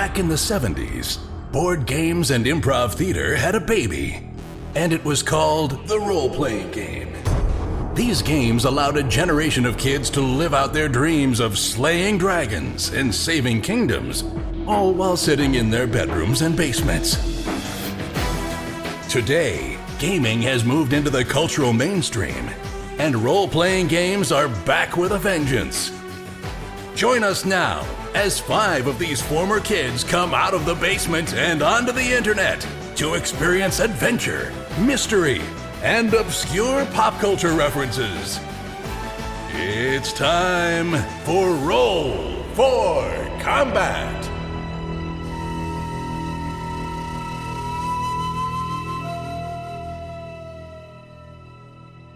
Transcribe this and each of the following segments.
Back in the 70s, board games and improv theater had a baby, and it was called the role-playing game. These games allowed a generation of kids to live out their dreams of slaying dragons and saving kingdoms, all while sitting in their bedrooms and basements. Today, gaming has moved into the cultural mainstream, and role-playing games are back with a vengeance. Join us now as 5 of these former kids come out of the basement and onto the internet to experience adventure, mystery, and obscure pop culture references. It's time for Roll for Combat!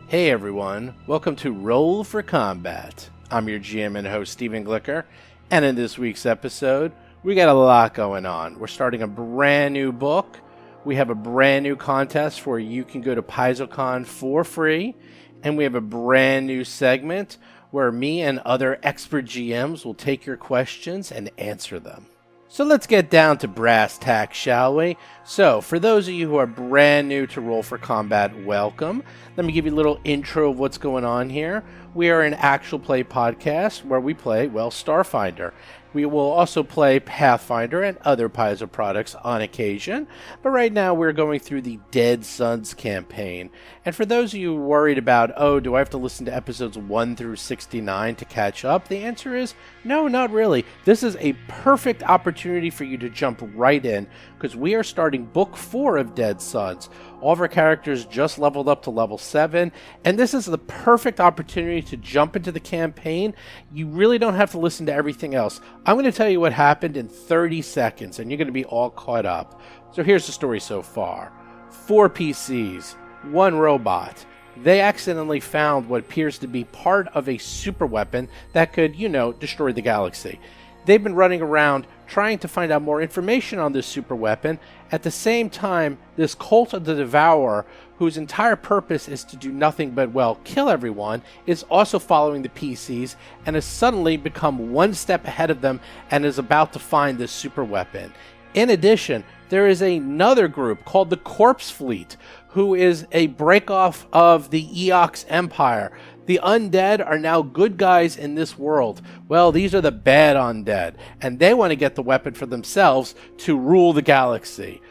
Hey everyone, welcome to Roll for Combat. I'm your GM and host, Stephen Glicker, and in this week's episode, we got a lot going on. We're starting a brand new book. We have a brand new contest where you can go to PaizoCon for free, and we have a brand new segment where me and other expert GMs will take your questions and answer them. So let's get down to brass tacks, shall we? So, for those of you who are brand new to Roll for Combat, welcome. Let me give you a little intro of what's going on here. We are an actual play podcast where we play, Starfinder. We will also play Pathfinder and other Paizo products on occasion, but right now we're going through the Dead Sons campaign. And for those of you worried about, do I have to listen to episodes 1 through 69 to catch up? The answer is no, not really. This is a perfect opportunity for you to jump right in, because we are starting Book 4 of Dead Sons. All of our characters just leveled up to level 7, and this is the perfect opportunity to jump into the campaign. You really don't have to listen to everything else. I'm going to tell you what happened in 30 seconds, and you're going to be all caught up. So here's the story so far. 4 PCs, 1 robot. They accidentally found what appears to be part of a super weapon that could, destroy the galaxy. They've been running around trying to find out more information on this super weapon. At the same time, this cult of the Devourer, whose entire purpose is to do nothing but, kill everyone, is also following the PCs and has suddenly become one step ahead of them and is about to find this super weapon. In addition, there is another group called the Corpse Fleet, who is a breakoff of the Eox Empire. The undead are now good guys in this world. These are the bad undead, and they want to get the weapon for themselves to rule the galaxy.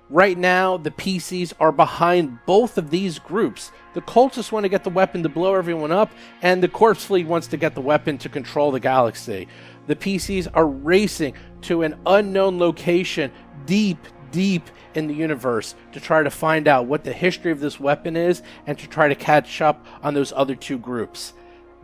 Right now, the PCs are behind both of these groups. The cultists want to get the weapon to blow everyone up, and the Corpse Fleet wants to get the weapon to control the galaxy. The PCs are racing to an unknown location deep in the universe to try to find out what the history of this weapon is and to try to catch up on those other 2 groups.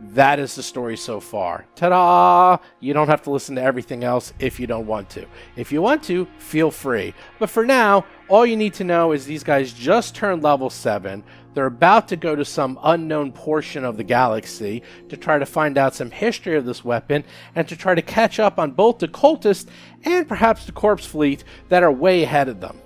That is the story so far. Ta-da! You don't have to listen to everything else if you don't want to. If you want to, feel free. But for now, all you need to know is these guys just turned level 7. They're about to go to some unknown portion of the galaxy to try to find out some history of this weapon and to try to catch up on both the cultists and perhaps the Corpse Fleet that are way ahead of them.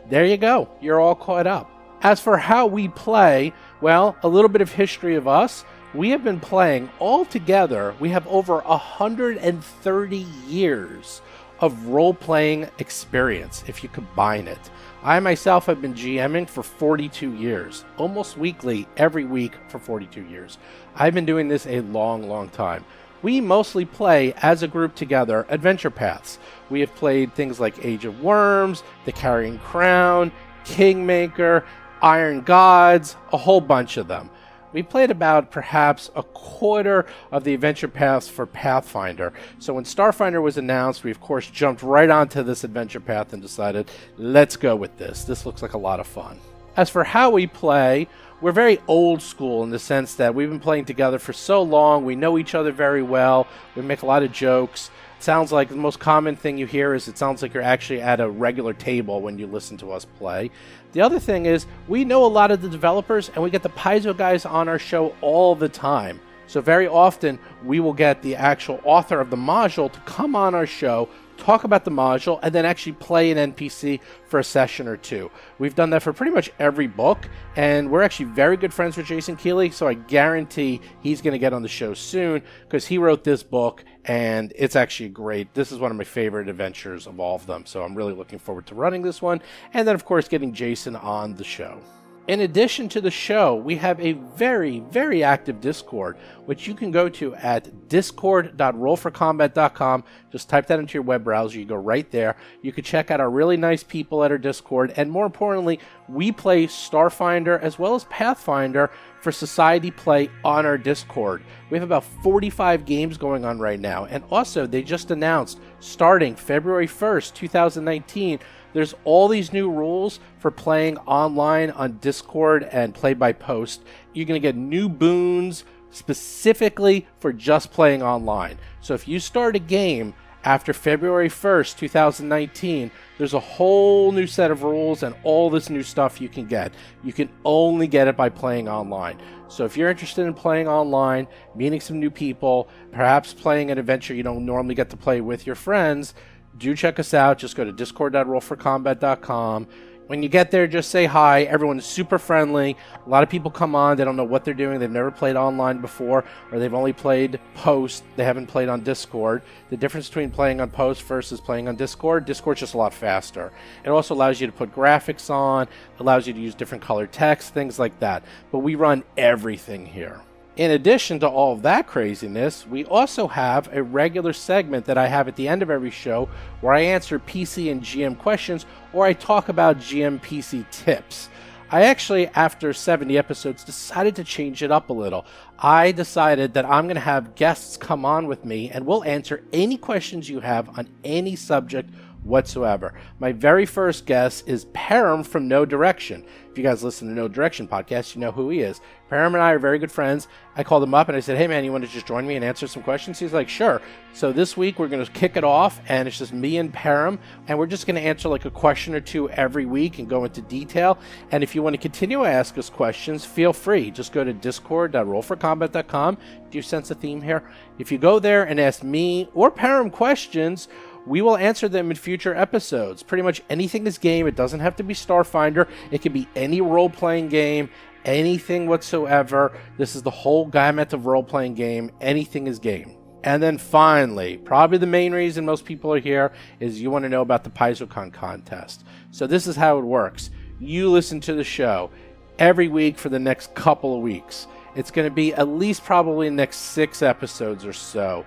There you go. You're all caught up. As for how we play, a little bit of history of us. We have been playing all together. We have over 130 years of role-playing experience, if you combine it. I myself have been GMing for 42 years, almost weekly, every week for 42 years. I've been doing this a long time. We mostly play as a group together adventure paths. We have played things like Age of Worms, The Carrying Crown, Kingmaker, Iron Gods, a whole bunch of them. We played about perhaps a quarter of the adventure paths for Pathfinder. So when Starfinder was announced, we of course jumped right onto this adventure path and decided, let's go with this. This looks like a lot of fun. As for how we play, we're very old school in the sense that we've been playing together for so long. We know each other very well. We make a lot of jokes. It sounds like the most common thing you hear is it sounds like you're actually at a regular table when you listen to us play. The other thing is we know a lot of the developers and we get the Paizo guys on our show all the time. So very often we will get the actual author of the module to come on our show, talk about the module, and then actually play an NPC for a session or two. We've done that for pretty much every book, and we're actually very good friends with Jason Keeley, so I guarantee he's going to get on the show soon, because he wrote this book, and it's actually great. This is one of my favorite adventures of all of them, so I'm really looking forward to running this one, and then, of course, getting Jason on the show. In addition to the show, we have a very, very active Discord, which you can go to at discord.rollforcombat.com. Just type that into your web browser. You go right there. You can check out our really nice people at our Discord. And more importantly, we play Starfinder as well as Pathfinder for society play on our Discord. We have about 45 games going on right now. And also, they just announced, starting February 1st, 2019, there's all these new rules for playing online on Discord and play by post. You're going to get new boons specifically for just playing online. So if you start a game after February 1st, 2019, there's a whole new set of rules and all this new stuff you can get. You can only get it by playing online. So if you're interested in playing online, meeting some new people, perhaps playing an adventure you don't normally get to play with your friends, do check us out. Just go to discord.rollforcombat.com. When you get there, just say hi. Everyone is super friendly. A lot of people come on. They don't know what they're doing. They've never played online before, or they've only played post. They haven't played on Discord. The difference between playing on post versus playing on Discord's just a lot faster. It also allows you to put graphics on, allows you to use different colored text, things like that. But we run everything here. In addition to all of that craziness, we also have a regular segment that I have at the end of every show where I answer PC and GM questions, or I talk about GM PC tips. I actually, after 70 episodes, decided to change it up a little. I decided that I'm going to have guests come on with me, and we'll answer any questions you have on any subject whatsoever. My very first guest is Param from No Direction. If you guys listen to No Direction podcast, you know who he is. Param and I are very good friends. I called him up and I said, hey man, you want to just join me and answer some questions? He's like, sure. So this week we're going to kick it off, and it's just me and Param, and we're just going to answer like a question or two every week and go into detail. And if you want to continue to ask us questions, feel free. Just go to discord.rollforcombat.com. Do you sense a theme here? If you go there and ask me or Param questions, we will answer them in future episodes. Pretty much anything is game. It doesn't have to be Starfinder. It could be any role-playing game, anything whatsoever. This is the whole gamut of role-playing game. Anything is game. And then finally, probably the main reason most people are here is you want to know about the PaizoCon contest. So this is how it works. You listen to the show every week for the next couple of weeks. It's going to be at least probably the next 6 episodes or so.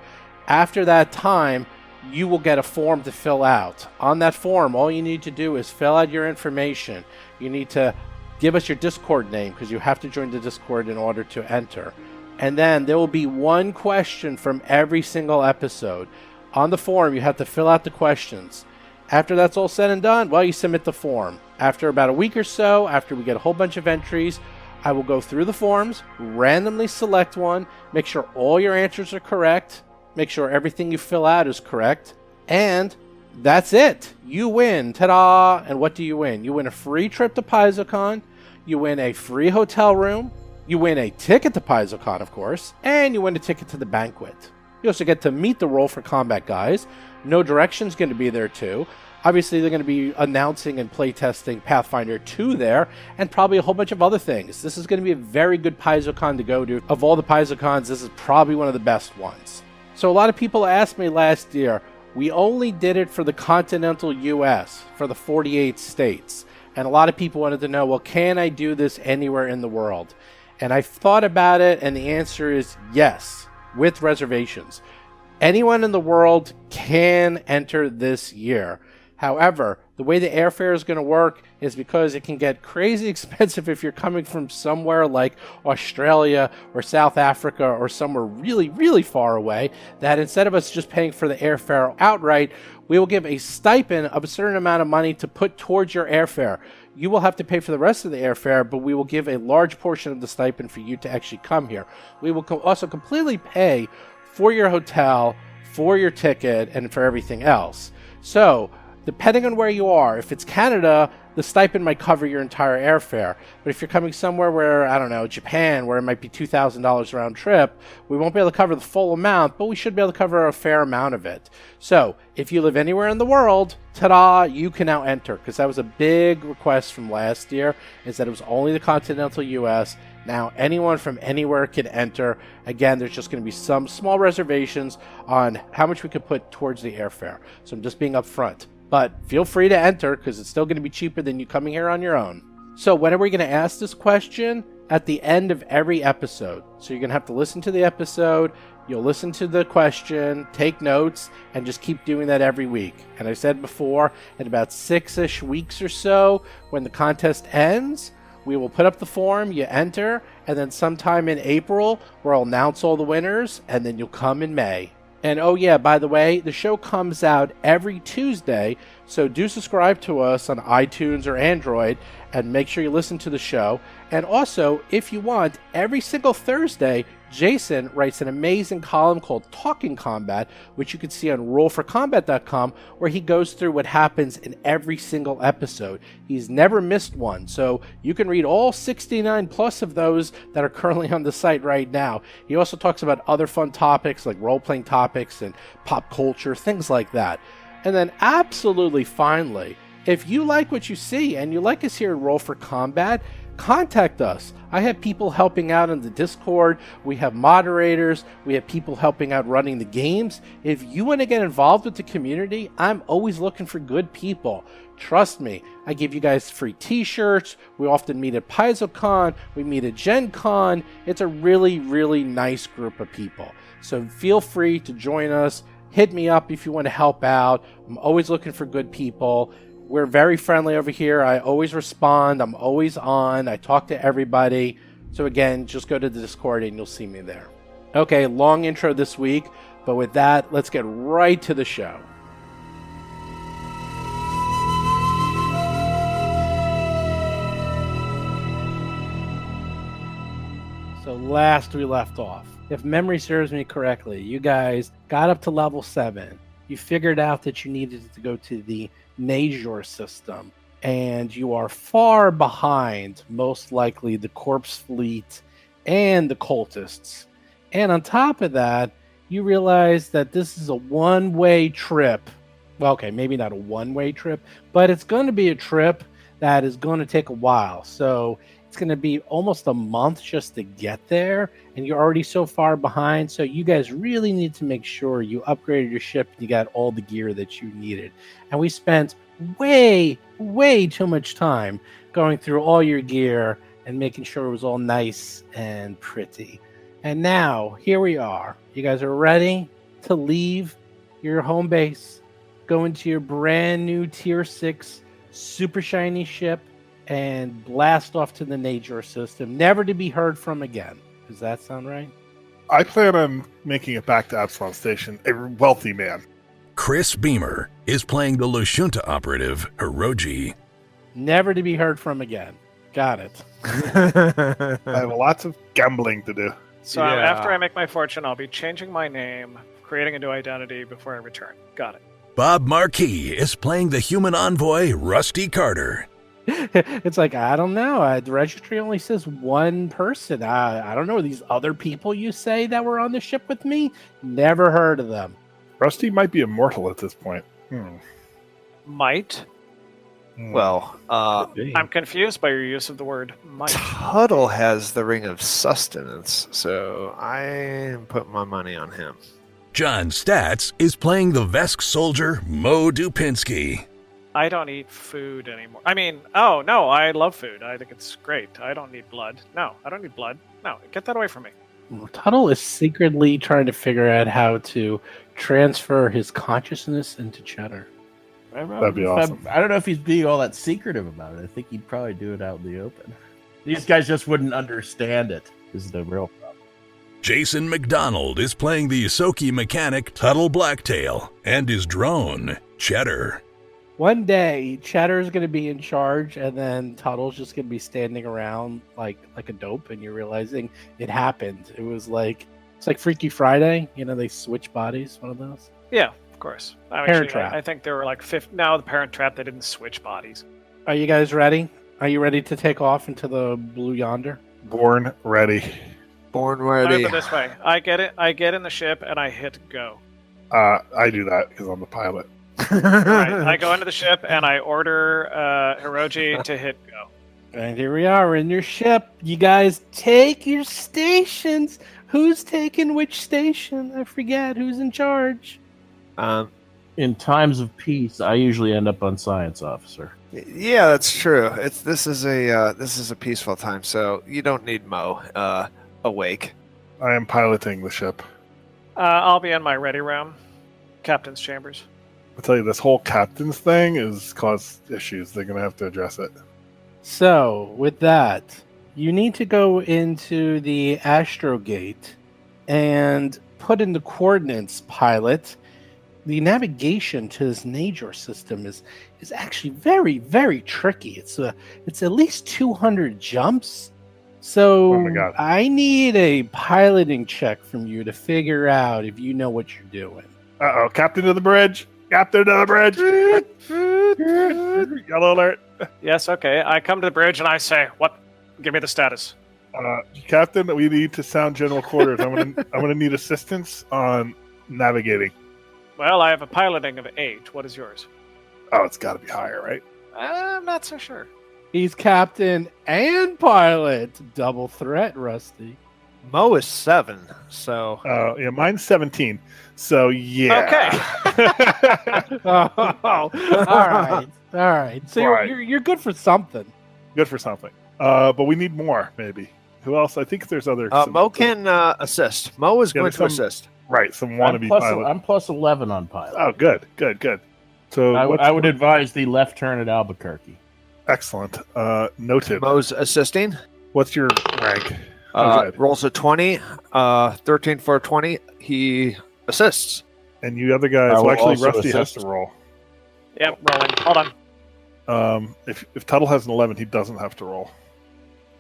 After that time, you will get a form to fill out. On that form, all you need to do is fill out your information. You need to give us your Discord name, because you have to join the Discord in order to enter. And then there will be one question from every single episode. On the form, you have to fill out the questions. After that's all said and done, well, you submit the form. After about a week or so, after we get a whole bunch of entries, I will go through the forms, randomly select one, make sure all your answers are correct, make sure everything you fill out is correct, and that's it. You win. Ta-da! And what do you win? You win a free trip to PaizoCon, you win a free hotel room, you win a ticket to PaizoCon, of course, and you win a ticket to the banquet. You also get to meet the Roll for Combat guys. No Direction's going to be there too. Obviously, they're going to be announcing and playtesting Pathfinder 2 there, and probably a whole bunch of other things. This is going to be a very good PaizoCon to go to. Of all the PaizoCons, this is probably one of the best ones. So a lot of people asked me last year, we only did it for the continental U.S., for the 48 states. And a lot of people wanted to know, well, can I do this anywhere in the world? And I thought about it, and the answer is yes, with reservations. Anyone in the world can enter this year. However, the way the airfare is going to work is because it can get crazy expensive if you're coming from somewhere like Australia or South Africa or somewhere really, really far away, that instead of us just paying for the airfare outright, we will give a stipend of a certain amount of money to put towards your airfare. You will have to pay for the rest of the airfare, but we will give a large portion of the stipend for you to actually come here. We will also completely pay for your hotel, for your ticket, and for everything else. So, depending on where you are, if it's Canada, the stipend might cover your entire airfare. But if you're coming somewhere where, I don't know, Japan, where it might be $2,000 round trip, we won't be able to cover the full amount, but we should be able to cover a fair amount of it. So if you live anywhere in the world, ta-da, you can now enter, because that was a big request from last year, is that it was only the continental U.S. Now anyone from anywhere can enter. Again, there's just going to be some small reservations on how much we could put towards the airfare. So I'm just being upfront. But feel free to enter, because it's still going to be cheaper than you coming here on your own. So when are we going to ask this question? At the end of every episode. So you're going to have to listen to the episode, you'll listen to the question, take notes, and just keep doing that every week. And I said before, in about 6-ish weeks or so, when the contest ends, we will put up the form, you enter, and then sometime in April, we'll announce all the winners, and then you'll come in May. And oh yeah, by the way, the show comes out every Tuesday, so do subscribe to us on iTunes or Android, and make sure you listen to the show. And also, if you want, every single Thursday, Jason writes an amazing column called Talking Combat, which you can see on rollforcombat.com, where he goes through what happens in every single episode. He's never missed one, so you can read all 69 plus of those that are currently on the site right now. He also talks about other fun topics like role-playing topics and pop culture, things like that. And then absolutely finally, if you like what you see and you like us here at Roll for Combat, contact us. I have people helping out in the Discord. We have moderators. We have people helping out running the games. If you want to get involved with the community, I'm always looking for good people. Trust me, I give you guys free t-shirts. We often meet at PaizoCon. We meet at Gen Con. It's a really, really nice group of people. So feel free to join us. Hit me up if you want to help out. I'm always looking for good people. We're very friendly over here. I always respond. I'm always on. I talk to everybody. So again, just go to the Discord and you'll see me there. Okay, long intro this week, but with that, let's get right to the show. So last we left off, if memory serves me correctly, you guys got up to level 7. You figured out that you needed to go to the Najor system, and you are far behind, most likely, the Corpse Fleet and the Cultists. And on top of that, you realize that this is a one-way trip. Well, okay, maybe not a one-way trip, but it's going to be a trip that is going to take a while. So it's going to be almost a month just to get there, and you're already so far behind. So you guys really need to make sure you upgraded your ship and you got all the gear that you needed. And we spent way too much time going through all your gear and making sure it was all nice and pretty. And now, here we are. You guys are ready to leave your home base, go into your brand new Tier 6 super shiny ship, and blast off to the Najor system, never to be heard from again. Does that sound right? I plan on making it back to Absalom Station, a wealthy man. Chris Beamer is playing the Lashunta operative, Hiroji. Never to be heard from again. Got it. I have lots of gambling to do. So after I make my fortune, I'll be changing my name, creating a new identity before I return. Got it. Bob Marquis is playing the human envoy, Rusty Carter. It's like, I don't know. The registry only says one person. I don't know. These other people you say that were on the ship with me? Never heard of them. Rusty might be immortal at this point. Might? Well, I'm confused by your use of the word might. Tuttle has the Ring of Sustenance, so I am putting my money on him. John Statz is playing the Vesk soldier, Mo Dupinsky. I don't eat food anymore. I mean, oh, no, I love food. I think it's great. I don't need blood. No, I don't need blood. No, get that away from me. Tuttle is secretly trying to figure out how to transfer his consciousness into Cheddar. That'd be awesome. I don't know if he's being all that secretive about it. I think he'd probably do it out in the open. These guys just wouldn't understand it. This is the real problem. Jason McDonald is playing the Isoki mechanic, Tuttle Blacktail, and his drone, Cheddar. One day, Cheddar's going to be in charge, and then Tuttle's just going to be standing around like a dope, and you're realizing it happened. It's like Freaky Friday. You know, they switch bodies, one of those. Yeah, Of course. Parent Trap. I think there were like 50. No, the Parent Trap, they didn't switch bodies. Are you guys ready? Are you ready to take off into the blue yonder? Born ready. Born Let me ready. put it this way. I get in the ship and I hit go. I do that because I'm the pilot. All right, I go into the ship and I order Hiroji to hit go. And here we are in your ship. You guys take your stations. Who's taking which station? I forget. Who's in charge? In times of peace, I usually end up on science officer. Yeah, that's true. This is a peaceful time, so you don't need Mo awake. I am piloting the ship. I'll be in my ready room, captain's chambers. I'll tell you, this whole captain's thing has caused issues. They're going to have to address it. So, with that, you need to go into the Astrogate and put in the coordinates, pilot. The navigation to this Najor system is actually very, very tricky. It's at least 200 jumps. So Oh my God. I need a piloting check from you to figure out if you know what you're doing. Uh-oh, captain of the bridge. Captain of the bridge. Yellow alert. Yes, okay. I come to the bridge and I say, "What? Give me the status." Captain, we need to sound general quarters. I'm gonna need assistance on navigating. Well, I have a piloting of 8. What is yours? Oh, it's got to be higher, right? I'm not so sure. He's captain and pilot. Double threat, Rusty. Mo is 7, so Yeah, mine's 17. So yeah. Okay. All right. So Right. you're good for something. Good for something. But we need more, maybe. Who else? I think there's other. Mo can assist. Mo is Yeah, going there's to some- assist. Right, some wannabe pilot. I'm plus 11 on pilot. Oh, good. So I would advise the left turn at Albuquerque. excellent. Noted. Mo's assisting. What's your rank? Oh, good. Rolls a 20. 13 for a 20. He assists. And you other guys. I Well, will actually, also Rusty has assist. to roll. Yep, rolling. Hold on. If Tuttle has an 11, he doesn't have to roll.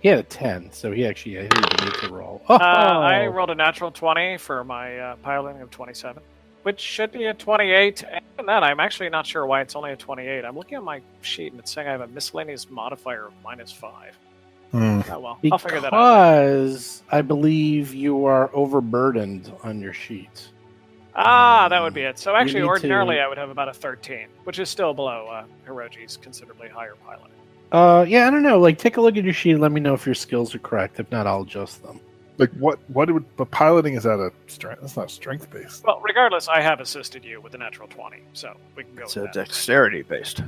He had a 10, so he actually didn't need to roll. I rolled a natural 20 for my piloting of 27, which should be a 28. And then I'm actually not sure why it's only a 28. I'm looking at my sheet and it's saying I have a miscellaneous modifier of -5. Oh well, I'll figure that out. Because I believe you are overburdened on your sheet. That would be it. So actually, need ordinarily to- I would have about a 13, which is still below Hiroji's considerably higher piloting. Yeah, I don't know. Like, take a look at your sheet and let me know if your skills are correct. If not, I'll adjust them. Like what would? But piloting is at a strength. That's not strength based. Well, regardless, I have assisted you with a natural 20, so we can go It's with a that. dexterity based.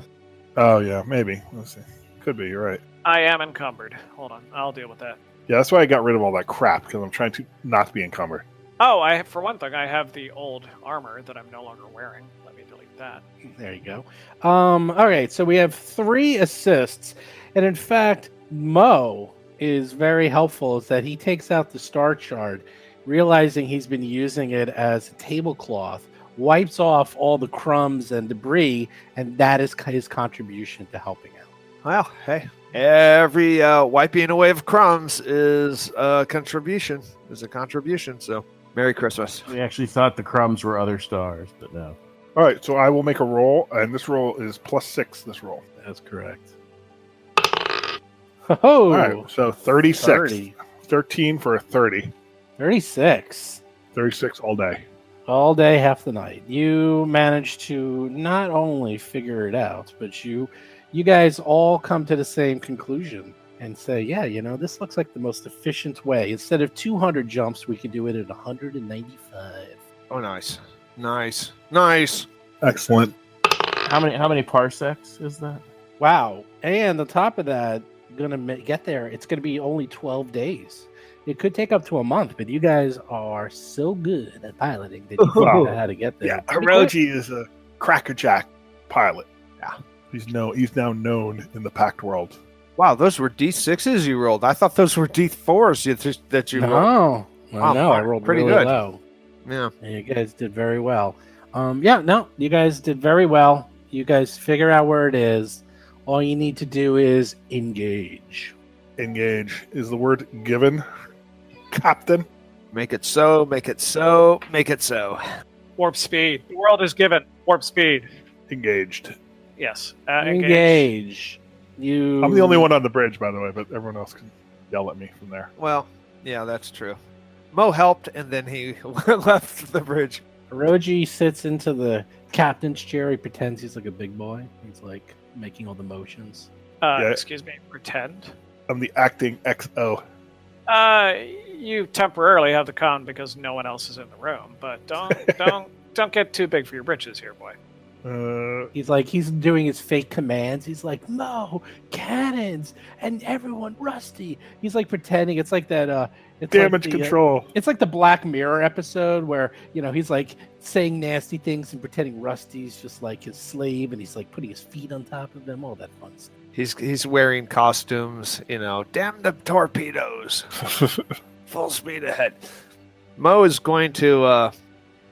Oh yeah, maybe. Let's see. Could be. You're right. I am encumbered. Hold on, I'll deal with that. Yeah, that's why I got rid of all that crap because I'm trying to not be encumbered. Oh, for one thing, I have the old armor that I'm no longer wearing. Let me delete that. There you go. All right, so we have 3 assists, and in fact, Mo is very helpful. Is that he takes out the star chart, realizing he's been using it as a tablecloth, wipes off all the crumbs and debris, and that is his contribution to helping out. Well, hey, every wiping away of crumbs is a contribution. So, Merry Christmas. We actually thought the crumbs were other stars, but no. All right, so I will make a roll, and this roll is +6. This roll. That's correct. Oh, All right, so 36. 30. 13 for a 30. 36. 36 all day. All day, half the night. You managed to not only figure it out, but you guys all come to the same conclusion and say, yeah, this looks like the most efficient way. Instead of 200 jumps, we can do it at 195. Oh, nice. Excellent. How many parsecs is that? Wow. And on top of that, get there, it's going to be only 12 days. It could take up to a month, but you guys are so good at piloting that you figured out how to get there. Yeah, pretty quick. Hiroji is a crackerjack pilot. Yeah, he's now known in the packed world. Wow, those were D6s you rolled. I thought those were D4s that you rolled. No, Wow, no, I rolled pretty really good. low. Yeah. And you guys did very well. You guys did very well. You guys figure out where it is. All you need to do is engage. Engage is the word given. Captain. Make it so, make it so, make it so. Warp speed. The world is given warp speed. Engaged. Yes. Engage. You. I'm the only one on the bridge, by the way, but everyone else can yell at me from there. Well, yeah, that's true. Mo helped, and then he left the bridge. Hiroji sits into the captain's chair. He pretends he's like a big boy. He's like making all the motions. Yeah. Excuse me. Pretend. I'm the acting XO. You temporarily have the con because no one else is in the room, but don't get too big for your britches here, boy. He's doing his fake commands. He's like, Mo, cannons, and everyone rusty. He's like pretending. It's like that. It's damage like the, control. It's like the Black Mirror episode where he's like saying nasty things and pretending Rusty's just like his slave, and he's like putting his feet on top of them. All that fun stuff. He's wearing costumes, damn the torpedoes. Full speed ahead. Mo is going to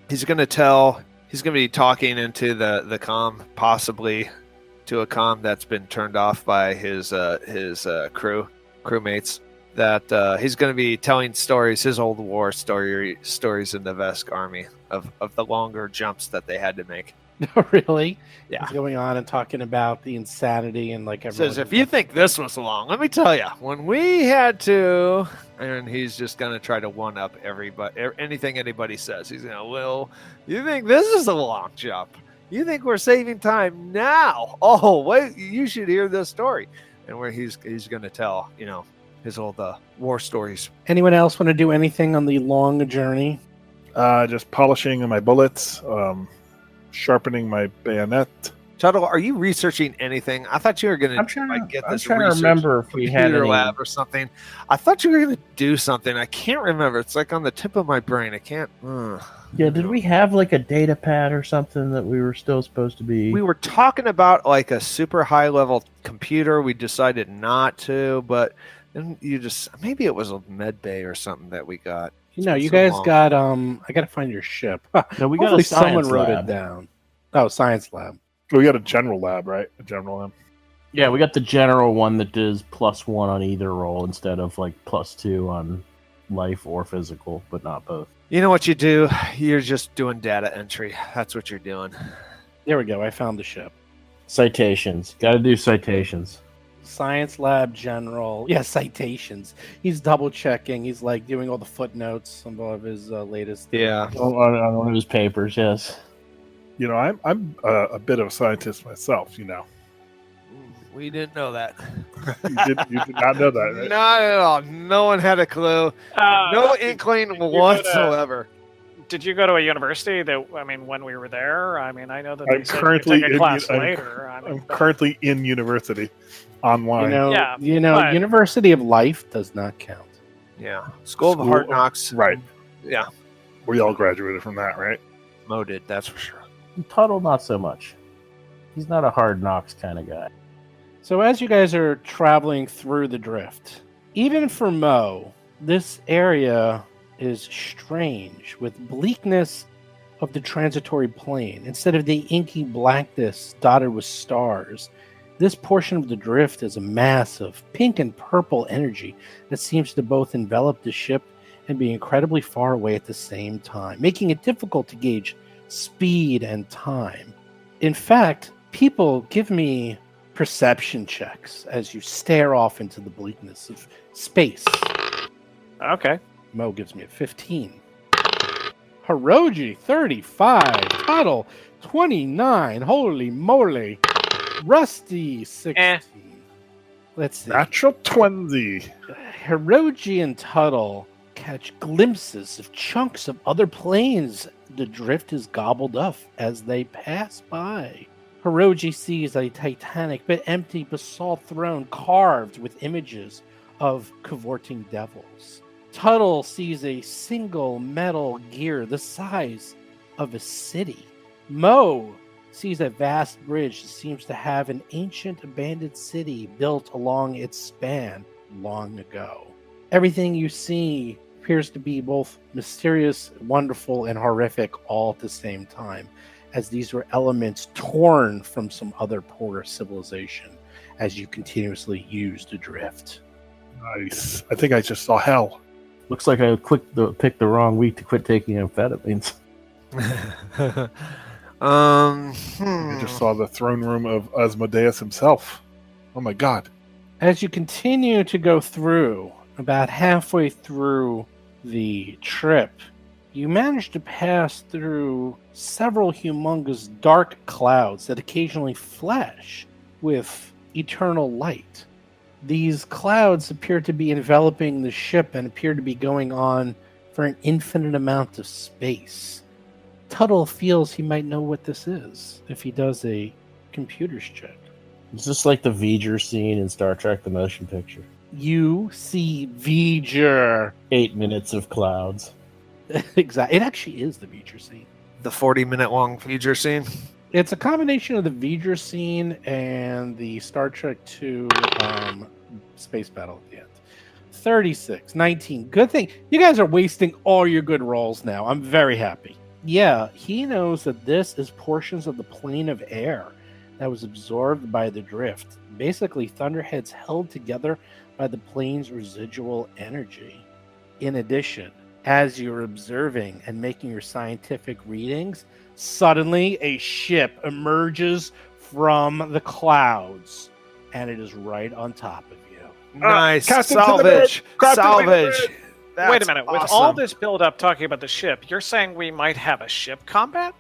he's going to be talking into the comm, possibly to a comm that's been turned off by his crewmates, that he's going to be telling stories, his old war stories in the Vesk army of the longer jumps that they had to make. Really? Yeah. He's going on and talking about the insanity and like everyone. Says, if you think this was long, let me tell you, when we had to, and he's just going to try to one up anything anybody says. He's going to, well, you think this is a long jump? You think we're saving time now? Oh, wait, you should hear this story. And where he's going to tell, his old war stories. Anyone else want to do anything on the long journey? Just polishing my bullets, sharpening my bayonet. Tuttle, are you researching anything? I thought you were going to get this. I'm trying to remember if we had any lab or something. I thought you were going to do something. I can't remember. It's like on the tip of my brain. I can't. Yeah, did we have like a data pad or something that we were still supposed to be? We were talking about like a super high level computer. We decided not to, but then maybe it was a med bay or something that we got. You guys got I got to find your ship. No, we got Hopefully a science someone wrote lab. it down. Oh, science lab. We got a general lab, right? A general lab. Yeah, we got the general one that does +1 on either roll instead of like +2 on life or physical, but not both. You know what you do? You're just doing data entry. That's what you're doing. There we go. I found the ship. Citations. Got to do citations. Science lab general. Yeah, citations. He's double checking. He's like doing all the footnotes on all of his latest. Yeah. On one of his papers, yes. I'm a bit of a scientist myself. We didn't know that. You did not know that, right? Not at all. No one had a clue. No inkling whatsoever. Did you go to a university when we were there? I know that I'm they said currently you could take a class I'm later. I'm currently in university online. University of Life does not count. Yeah. School of Hard Knocks. Right. Yeah. We all graduated from that, right? Mo did, that's for sure. Tuttle, not so much. He's not a hard knocks kind of guy. So as you guys are traveling through the drift, even for Mo, this area is strange, with bleakness of the transitory plane. Instead of the inky blackness dotted with stars, this portion of the drift is a mass of pink and purple energy that seems to both envelop the ship and be incredibly far away at the same time, making it difficult to gauge speed and time. In fact, people, give me perception checks as you stare off into the bleakness of space. Okay. Mo gives me a 15. Hiroji, 35. Tuttle, 29. Holy moly. Rusty, 16. Let's see. Natural 20. Hiroji and Tuttle catch glimpses of chunks of other planes. The drift is gobbled up as they pass by. Hiroji sees a titanic but empty basalt throne carved with images of cavorting devils. Tuttle sees a single metal gear the size of a city. Mo sees a vast bridge that seems to have an ancient abandoned city built along its span long ago. Everything you see appears to be both mysterious, wonderful, and horrific all at the same time, as these were elements torn from some other poorer civilization as you continuously use the drift. Nice. I think I just saw hell. Looks like I picked the wrong week to quit taking amphetamines. I just saw the throne room of Asmodeus himself. Oh my god. As you continue to go through, about halfway through the trip, you manage to pass through several humongous dark clouds that occasionally flash with eternal light. These clouds appear to be enveloping the ship and appear to be going on for an infinite amount of space. Tuttle feels he might know what this is if he does a computer's check. It's just like the V'ger scene in Star Trek: The Motion Picture. You see V'ger. 8 minutes of clouds. Exactly. It actually is the V'ger scene. The 40-minute long feature scene. It's a combination of the V'ger scene and the Star Trek II space battle at the end. 36, 19. Good thing. You guys are wasting all your good rolls now. I'm very happy. Yeah, he knows that this is portions of the plane of air that was absorbed by the drift. Basically, Thunderhead's held together by the plane's residual energy. In addition, as you're observing and making your scientific readings, suddenly a ship emerges from the clouds, and it is right on top of you. Nice. Captain to the Salvage. bridge! Captain to the Salvage. bridge! Wait a That's minute. With awesome. all this build-up talking about the ship, you're saying we might have a ship combat?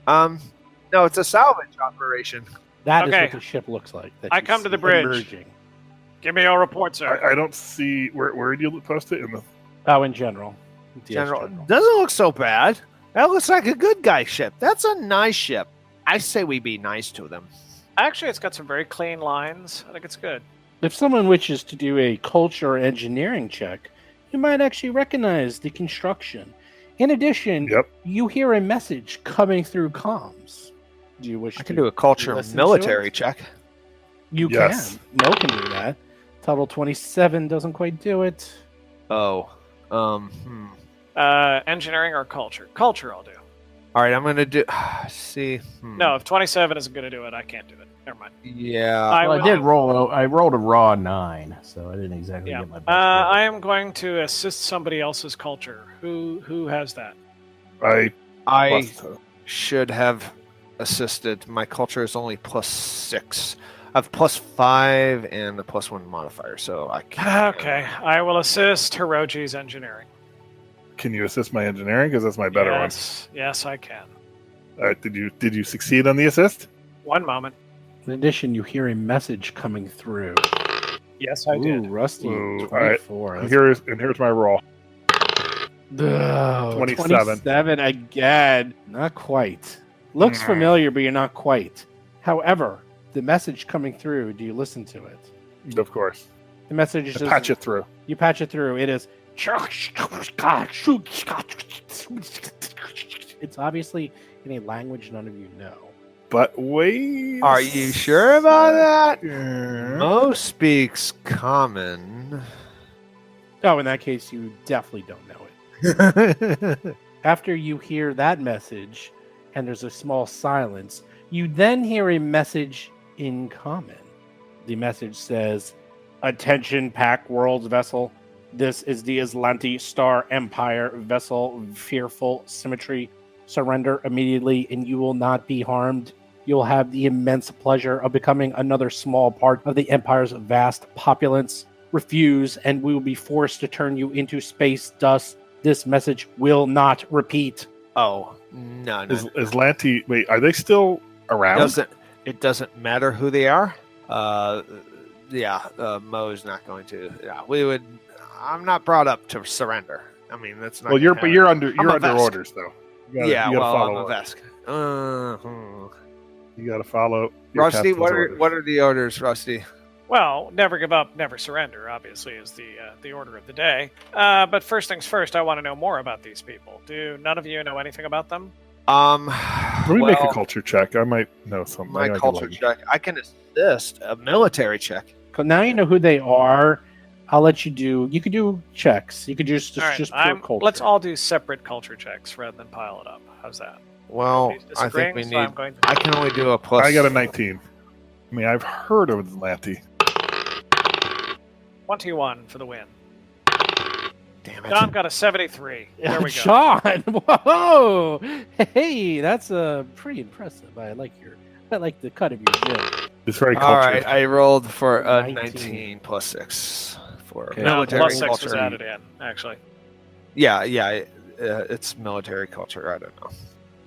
No, it's a salvage operation. That is Okay. what the ship looks like. That I you come to see the bridge. emerging. Give me your report, sir. I don't see where did you post it in the. Oh, in general. Yes, General, doesn't look so bad. That looks like a good guy ship. That's a nice ship. I say we be nice to them. Actually, it's got some very clean lines. I think it's good. If someone wishes to do a culture or engineering check, you might actually recognize the construction. In addition, Yep. you hear a message coming through comms. Do you wish I to can do a culture listen to military it? check. You Yes. can. Mo can do that. Total 27 doesn't quite do it. Oh. Engineering or culture? Culture, I'll do. All right, I'm gonna do. See. No, if 27 isn't going to do it, I can't do it. Never mind. Yeah. Well, will- I did roll. I rolled a raw 9, so I didn't exactly Yeah. get my best. I am going to assist somebody else's culture. Who has that? I I should have assisted. My culture is only +6. I have +5 and a +1 modifier, so I can't. Okay, I will assist Hiroji's engineering. Can you assist my engineering because that's my better one? Yes, I can. Did you succeed on the assist? One moment. In addition, you hear a message coming through. Yes, I Ooh, did. Rusty, Ooh, all right. 24. And here's my roll. Oh, 27. 27 again. Not quite. Looks familiar, but you're not quite. However, the message coming through, do you listen to it? Of course. The message is just, Patch it through. you patch it through. It is. It's obviously in a language none of you know. But wait. Are you sure about that? that? Mo speaks common. Oh, in that case, you definitely don't know it. After you hear that message, and there's a small silence, you then hear a message in common. The message says, "Attention, Pack World's vessel. This is the Aslanti Star Empire vessel. Fearful symmetry. Surrender immediately, and you will not be harmed. You'll have the immense pleasure of becoming another small part of the Empire's vast populace. Refuse, and we will be forced to turn you into space dust. This message will not repeat." Oh, no. Is Lanty? Wait, are they still around? It doesn't matter who they are. Mo's not going to. Yeah, we would. I'm not brought up to surrender. I mean, that's not. Well, you're under I'm a under Vesk. orders though. You gotta I'm follow. a Vesk. You got to follow. your Rusty, captain's what orders. are the orders, Rusty? Well, never give up, never surrender, obviously, is the order of the day. But first things first, I want to know more about these people. Do none of you know anything about them? Let me make a culture check. I might know something. My I can culture learn. check. I can assist a military check. Now you know who they are. I'll let you do. You could do checks. You could just All right, pure culture. let's all do separate culture checks rather than pile it up. How's that? Well, Nobody's I think we disagreeing, so I'm need. going to- I can only do a plus. I got a 19. I mean, I've heard of Lanty. 21 for the win. Damn it. John got a 73. There we go. John, whoa, hey, that's pretty impressive. I like the cut of your jib. It's very All cultured. right, I rolled for a 19. 19 plus 6 for Okay. No, military plus 6 culture. was added in, actually. Yeah, it's military culture. I don't know.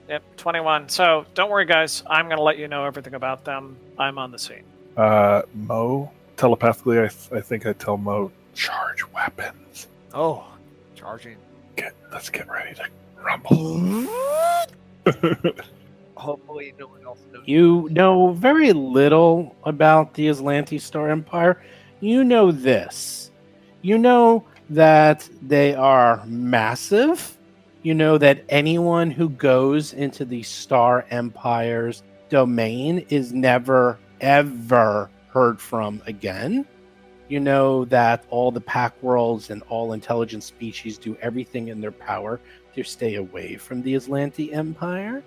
Yep, 21. So don't worry, guys. I'm going to let you know everything about them. I'm on the scene. Mo, telepathically, I think I tell Mo, charge weapons. Oh, charging. Let's get ready to rumble. Hopefully, no one else knows. You know very little about the Atlantis Star Empire. You know this. You know that they are massive. You know that anyone who goes into the Star Empire's domain is never, ever heard from again. You know that all the pack worlds and all intelligent species do everything in their power to stay away from the Atlanti Empire.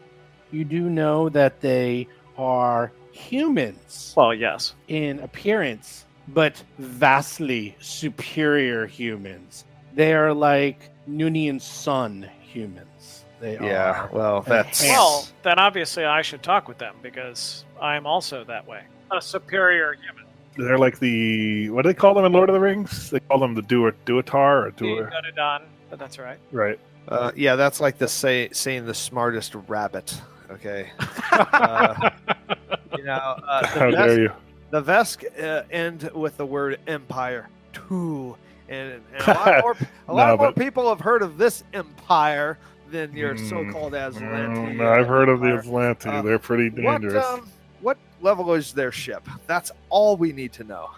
You do know that they are humans Well, yes. in appearance, but vastly superior humans. They are like Noonien Sun humans. They Yeah, are. well, that's Yes. Well, then obviously I should talk with them because I'm also that way. A superior human. They're like the, what do they call them in Lord of the Rings? They call them the Duatar or Doer. Got it done, but that's all right. Right. yeah, that's like saying the smartest rabbit. Okay. You know, How dare you? the Vesk end with the word empire too, and a lot more No, more but- people have heard of this empire than your so-called Aslanti. No, I've heard of the empire. Atlanti. They're pretty dangerous. What level is their ship? That's all we need to know.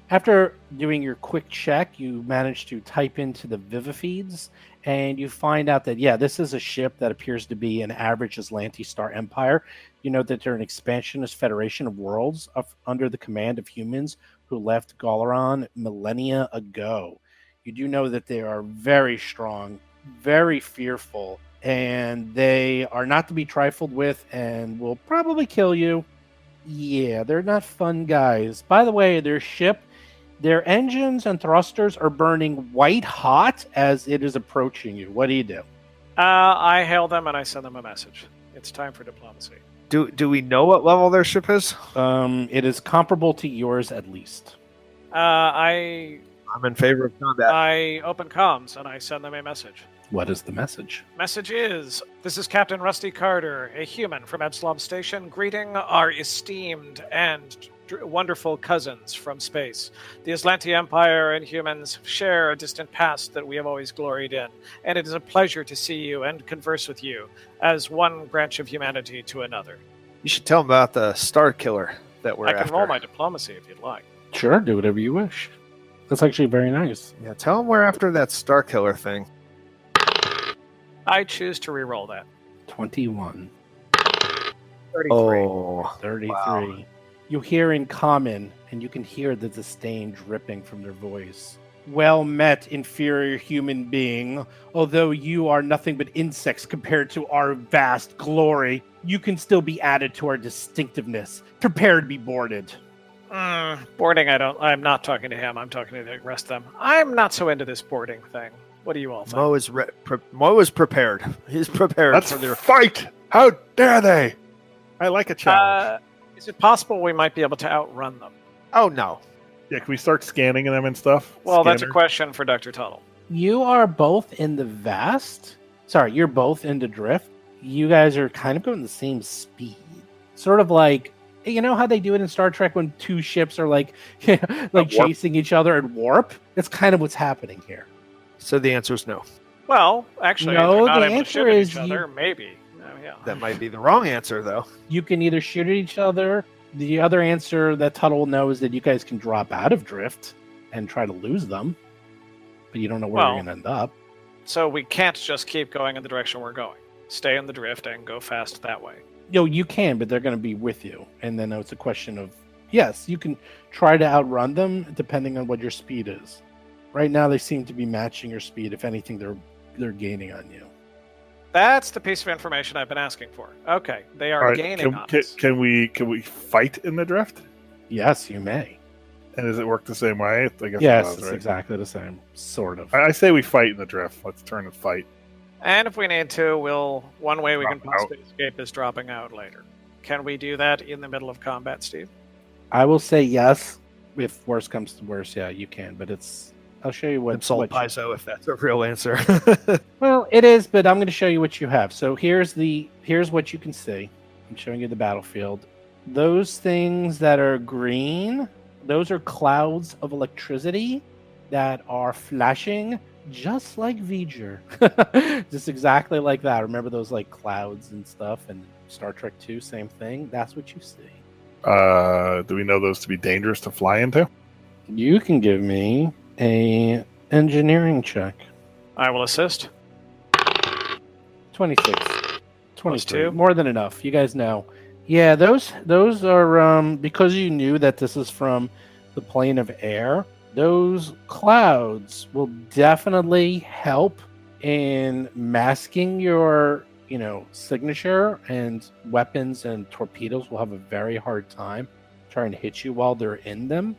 After doing your quick check, you manage to type into the Vivifeeds, and you find out that, yeah, this is a ship that appears to be an average Atlanti Star Empire. You know that they're an expansionist federation of worlds under the command of humans who left Galaran millennia ago. You do know that they are very strong, very fearful, and they are not to be trifled with and will probably kill you. Yeah, they're not fun guys. By the way, their ship, their engines and thrusters are burning white hot as it is approaching you. What do you do? I hail them and I send them a message. It's time for diplomacy. Do we know what level their ship is? It is comparable to yours at least. I I'm in favor of combat. open comms and I send them a message. What is the message? Message is, this is Captain Rusty Carter, a human from Epsilon Station, greeting our esteemed and wonderful cousins from space. The Atlanti Empire and humans share a distant past that we have always gloried in, and it is a pleasure to see you and converse with you as one branch of humanity to another. You should tell them about the Star Killer that we're I can after. roll my diplomacy if you'd like. Sure, do whatever you wish. That's actually very nice. Yeah, tell them we're after that Star Killer thing. I choose to re-roll that. 21. 33. Oh, 33. Wow. You hear in common, and you can hear the disdain dripping from their voice. Well met, inferior human being. Although you are nothing but insects compared to our vast glory, you can still be added to our distinctiveness. Prepare to be boarded. Boarding, I'm not talking to him. I'm talking to the rest of them. I'm not so into this boarding thing. What do you all think? Mo is prepared. He's prepared Let's for their. fight! How dare they? I like a challenge. Is it possible we might be able to outrun them? Oh no! Yeah, can we start scanning them and stuff? Well, that's a Scanner? question for Dr. Tuttle. You are both in the vast. Sorry, you're both in the drift. You guys are kind of going the same speed. Sort of like, you know how they do it in Star Trek when two ships are like warp. chasing each other at warp? That's kind of what's happening here. So the answer is no. Well, actually, No, if they're not the able to answer shoot at is each other, maybe. Oh, yeah. That might be the wrong answer, though. You can either shoot at each other. The other answer that Tuttle will know is that you guys can drop out of drift and try to lose them, but you don't know where Well- you're going to end up. So we can't just keep going in the direction we're going. Stay in the drift and go fast that way. You can, but they're going to be with you. And then it's a question of, yes, you can try to outrun them depending on what your speed is. Right now, they seem to be matching your speed. If anything, they're gaining on you. That's the piece of information I've been asking for. Okay, they are All right, gaining on us. can we fight in the drift? Yes, you may. And does it work the same way? I guess Yes, it does, it's right? exactly the same, sort of. I say we fight in the drift. Let's turn and fight. And if we need to, one way we can Drop out. possibly escape is dropping out later. Can we do that in the middle of combat, Steve? I will say yes. If worse comes to worse, yeah, you can. But I'll show you what. Consult Paizo if that's a real answer. Well, it is, but I'm going to show you what you have. So here's what you can see. I'm showing you the battlefield. Those things that are green, those are clouds of electricity that are flashing just like V'ger. Just exactly like that. Remember those like clouds and stuff, and Star Trek 2, same thing. That's what you see. Do we know those to be dangerous to fly into? You can give me a engineering check. I will assist. 26. Plus 22. 2. More than enough. You guys know. Yeah, those are because you knew that this is from the plane of air. Those clouds will definitely help in masking your, signature, and weapons and torpedoes will have a very hard time trying to hit you while they're in them.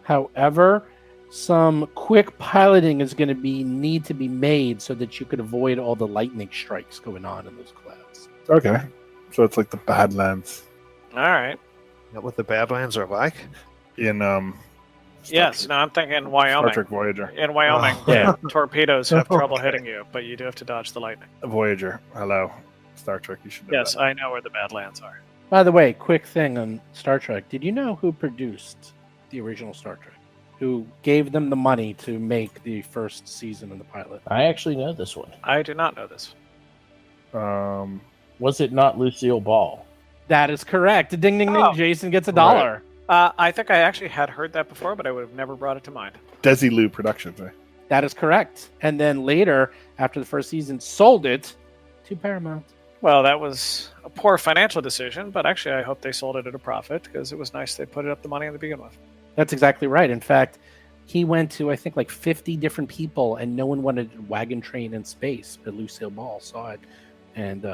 However, some quick piloting is going to need to be made so that you could avoid all the lightning strikes going on in those clouds. Okay. So it's like the Badlands All right. Is that what the Badlands are like? in Yes. No, I'm thinking Star Wyoming. Trek Voyager. In Wyoming, Oh. Yeah. torpedoes have trouble hitting you, but you do have to dodge the lightning. Voyager. Hello. Star Trek, you should know Yes, that. I know where the Badlands are. By the way, quick thing on Star Trek. Did you know who produced the original Star Trek? Who gave them the money to make the first season of the pilot? I actually know this one. I do not know this. Was it not Lucille Ball? That is correct. Ding, ding, ding. Oh. Jason gets $1. I think I actually had heard that before, but I would have never brought it to mind. Desilu Productions. Eh? That is correct. And then later, after the first season, sold it to Paramount. Well, that was a poor financial decision, but actually I hope they sold it at a profit because it was nice they put it up the money to begin with. That's exactly right. In fact, he went to, I think, like 50 different people, and no one wanted Wagon Train in Space, but Lucille Ball saw it. And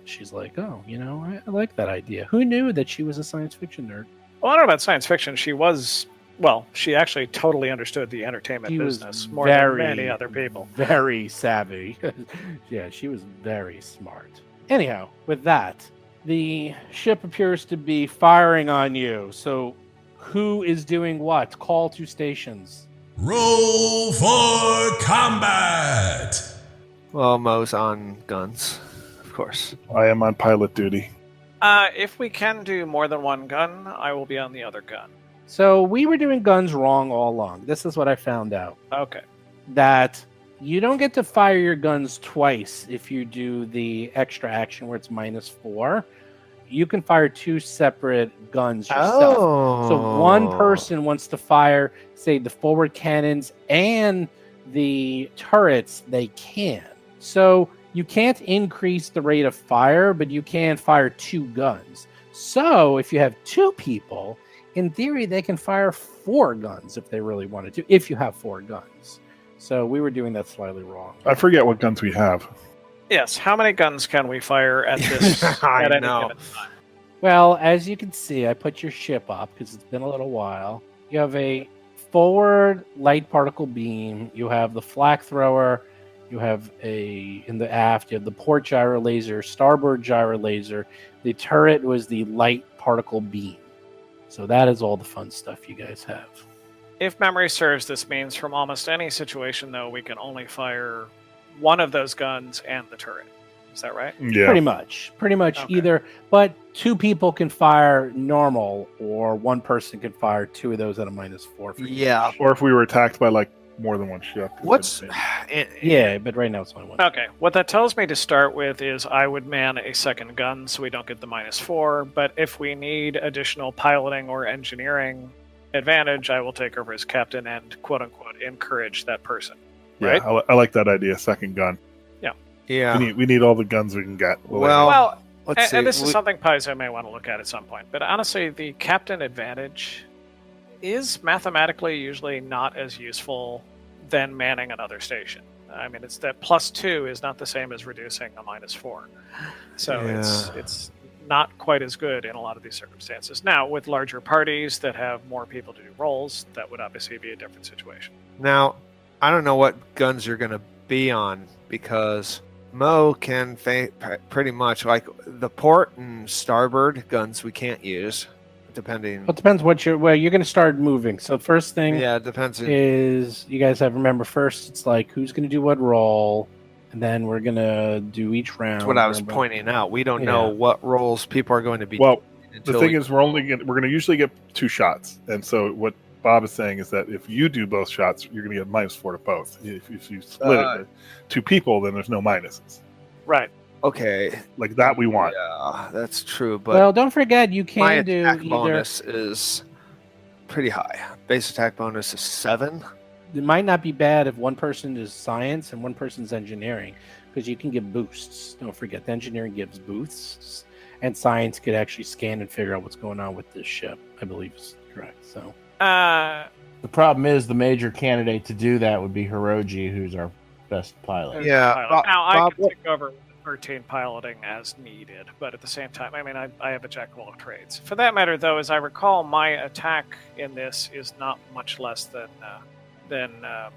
she's like, oh, I like that idea. Who knew that she was a science fiction nerd? Well, I don't know about science fiction. She actually totally understood the entertainment She was business more than many other people. Very savvy. Yeah, she was very smart. Anyhow, with that, the ship appears to be firing on you. So who is doing what? Call to stations. Roll for combat! Well, Mo's on guns, of course. I am on pilot duty. If we can do more than one gun, I will be on the other gun. So we were doing guns wrong all along. This is what I found out. Okay. That you don't get to fire your guns twice if you do the extra action where it's -4. You can fire 2 separate guns yourself. Oh. So one person wants to fire, say, the forward cannons and the turrets, they can. So you can't increase the rate of fire, but you can fire 2 guns. So if you have 2 people, in theory, they can fire 4 guns if they really wanted to, if you have 4 guns. So we were doing that slightly wrong. I forget what guns we have. Yes. How many guns can we fire at this? I at any know. given time? Well, as you can see, I put your ship up because it's been a little while. You have a forward light particle beam. You have the flak thrower. You have in the aft, you have the port gyro laser, starboard gyro laser. The turret was the light particle beam. So that is all the fun stuff you guys have. If memory serves, this means from almost any situation, though, we can only fire one of those guns and the turret. Is that right? Yeah. Pretty much Okay. either, but 2 people can fire normal, or 1 person can fire 2 of those at a -4. For each. Yeah. Or if we were attacked by like more than one ship. What's Yeah, but right now it's only 1. Okay. What that tells me to start with is I would man a second gun so we don't get the -4. But if we need additional piloting or engineering advantage, I will take over as captain and quote unquote encourage that person. Yeah, Right? I like that idea. Second gun. Yeah. We need all the guns we can get. Well, Well, let's see. and this is something Paizo may want to look at some point. But honestly, the captain advantage is mathematically usually not as useful than manning another station. I mean, it's that +2 is not the same as reducing a -4. So Yeah. it's not quite as good in a lot of these circumstances. Now, with larger parties that have more people to do rolls, that would obviously be a different situation. Now, I don't know what guns you're going to be on because Mo can pretty much like the port and starboard guns we can't use, depending. Well, it depends where you're going to start moving. So first thing Yeah, it depends. is you guys have to remember first. It's like who's going to do what roll, and then we're going to do each round. That's what I was pointing out. We don't know what roles people are going to be. Well, the thing is, we're going to usually get 2 shots, and so what Bob is saying is that if you do both shots, you're going to get -4 to both. If you split it to 2 people, then there's no minuses. Right. Okay. Like that we want. Yeah, that's true. But well, don't forget you my can do attack either. bonus is pretty high. Base attack bonus is 7. It might not be bad if one person is science and one person's engineering, because you can give boosts. Don't forget, the engineering gives boosts, and science could actually scan and figure out what's going on with this ship. I believe is correct. So The problem is the major candidate to do that would be Hiroji, who's our best pilot. Yeah. now I Bob, can take over with 13 piloting as needed, but at the same time, I mean, I have a jack of all trades. For that matter, though, as I recall, my attack in this is not much less than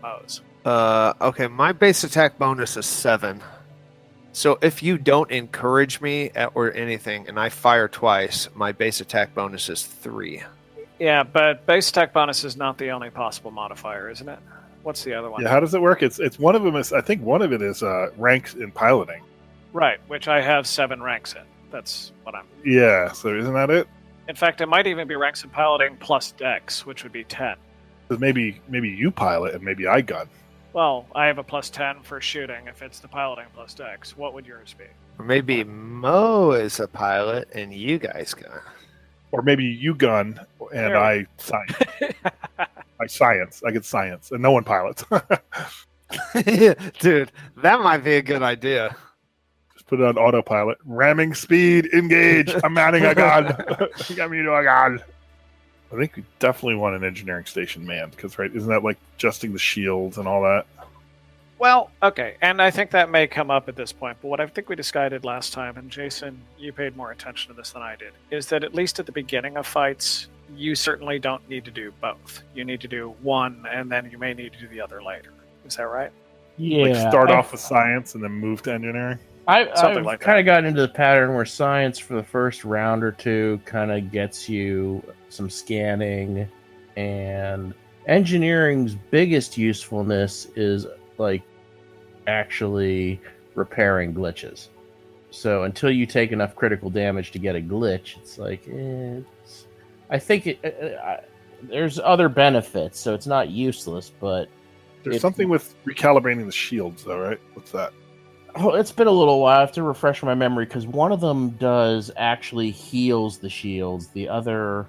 Mo's. Okay, my base attack bonus is 7. So if you don't encourage me or anything, and I fire twice, my base attack bonus is 3. Yeah, but base attack bonus is not the only possible modifier, isn't it? What's the other one? Yeah, how does it work? It's one of them is I think one of it is ranks in piloting. Right, which I have 7 ranks in. That's what I'm. Yeah, so isn't that it? In fact, it might even be ranks in piloting plus dex, which would be 10. Because maybe you pilot and maybe I gun. Well, I have a plus 10 for shooting if it's the piloting plus dex. What would yours be? Or maybe Mo is a pilot and you guys gun. Or maybe you gun and There. I science. I get science, and no one pilots. Dude, that might be a good idea. Just put it on autopilot. Ramming speed, engage. I'm mounting a gun. Get me to a gun. I think we definitely want an engineering station manned, because isn't that like adjusting the shields and all that? Well, okay, and I think that may come up at this point, but what I think we decided last time, and Jason, you paid more attention to this than I did, is that at least at the beginning of fights, you certainly don't need to do both. You need to do one, and then you may need to do the other later. Is that right? Yeah. Like start off with science and then move to engineering? Something I've like kind that. of gotten into the pattern where science for the first round or two kind of gets you some scanning, and engineering's biggest usefulness is like actually repairing glitches. So until you take enough critical damage to get a glitch, it's like I think there's other benefits, so it's not useless, but There's something with recalibrating the shields, though, right? What's that? oh, it's been a little while. I have to refresh my memory because one of them does actually heals the shields, the other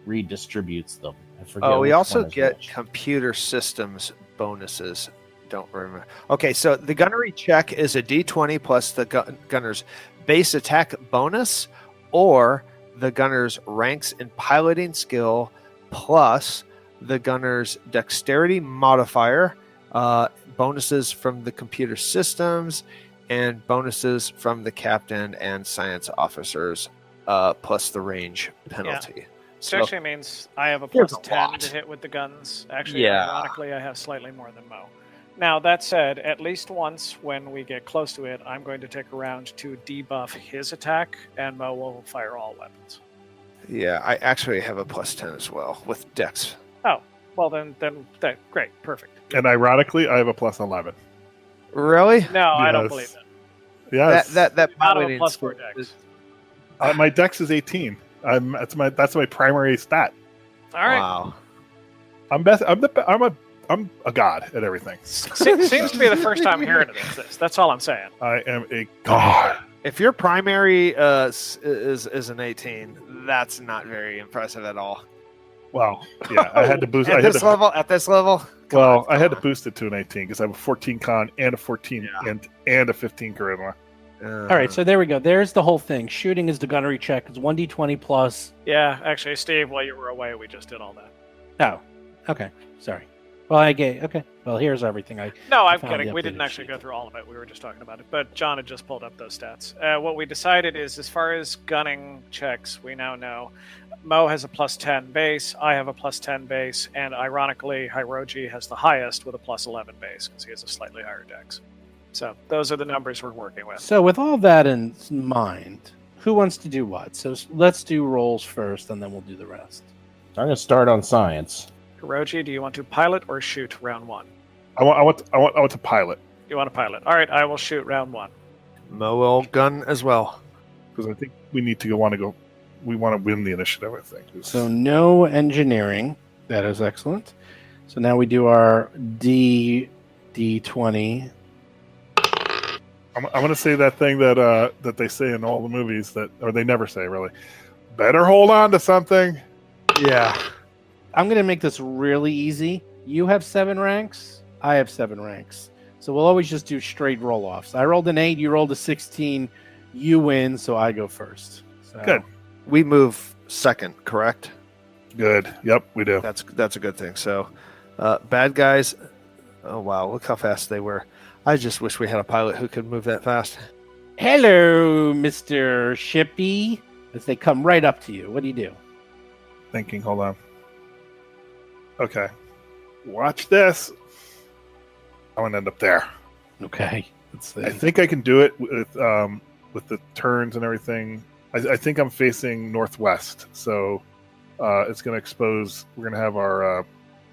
redistributes them. I forget. Oh, we which also one is get which. computer systems bonuses. Don't remember. Okay, so the gunnery check is a d20 plus the gunner's base attack bonus, or the gunner's ranks in piloting skill plus the gunner's dexterity modifier, bonuses from the computer systems, and bonuses from the captain and science officers, plus the range penalty. So actually means I have a There's plus a 10 lot. to hit with the guns. Actually, Yeah. ironically, I have slightly more than Mo. Now, that said, at least once when we get close to it, I'm going to take a round to debuff his attack, and Mo will fire all weapons. Yeah, I actually have a plus 10 as well with dex. Well, then great, perfect. And ironically, I have a plus 11. Really? No, I don't Yes. believe that. Yes. That Not of a piloting plus skill 4 dex. is- My dex is 18. That's my primary stat. All right. Wow. I'm a god at everything. Seems to be the first time hearing of this. That's all I'm saying. I am a god. If your primary is an 18, that's not very impressive at all. Well, yeah, I had to boost. At this level. Come on, I had to come boost it to an 18 because I have a 14 con and a 14 Yeah. and a 15 charisma. on. All right, so there we go. There's the whole thing. Shooting is the gunnery check. It's 1d20 plus. Yeah, actually, Steve, while you were away, we just did all that. Oh, okay. Sorry. Well, okay. Well, here's everything. No, I'm found kidding. the We didn't updated actually sheet. go through all of it. We were just talking about it. But John had just pulled up those stats. What we decided is, as far as gunning checks, we now know Mo has a +10 base, I have a +10 base, and ironically, Hiroji has the highest with a +11 base because he has a slightly higher dex. So those are the numbers we're working with. So with all that in mind, who wants to do what? So let's do rolls first, and then we'll do the rest. I'm going to start on science. Hiroji, do you want to pilot or shoot round 1? I want to pilot You want to pilot? All right, I will shoot round 1. Mo will gun as well. because I think we need to want to go. We want to win the initiative. I think. So no engineering. That is excellent. So now we do our D20. I'm going to say that thing that they say in all the movies or they never say really. Better hold on to something. Yeah. I'm going to make this really easy. You have 7 ranks. I have 7 ranks. So we'll always just do straight roll-offs. I rolled an 8. You rolled a 16. You win, so I go first. So, Good. We move second, correct? Good. Yep, we do. That's a good thing. So, bad guys. Oh wow, look how fast they were. I just wish we had a pilot who could move that fast. Hello, Mr. Shippy. As they come right up to you. What do you do? Thinking. Hold on. Okay. Watch this. I want to end up there. Okay. Let's see. I think I can do it with the turns and everything. I think I'm facing northwest, so it's going to expose. We're going to have our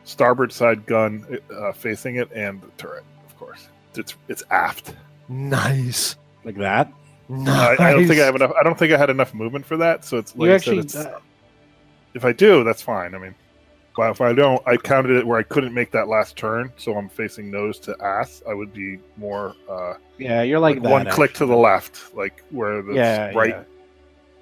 starboard side gun facing it, and the turret, of course. It's aft. Nice. Like that? Nice. I don't think I have enough. I don't think I had enough movement for that. So it's like You I actually. said, if I do, that's fine. I mean, but if I don't, I counted it where I couldn't make that last turn, so I'm facing nose to ass. I would be more. Yeah, you're like that. one click to the left, like where the right yeah.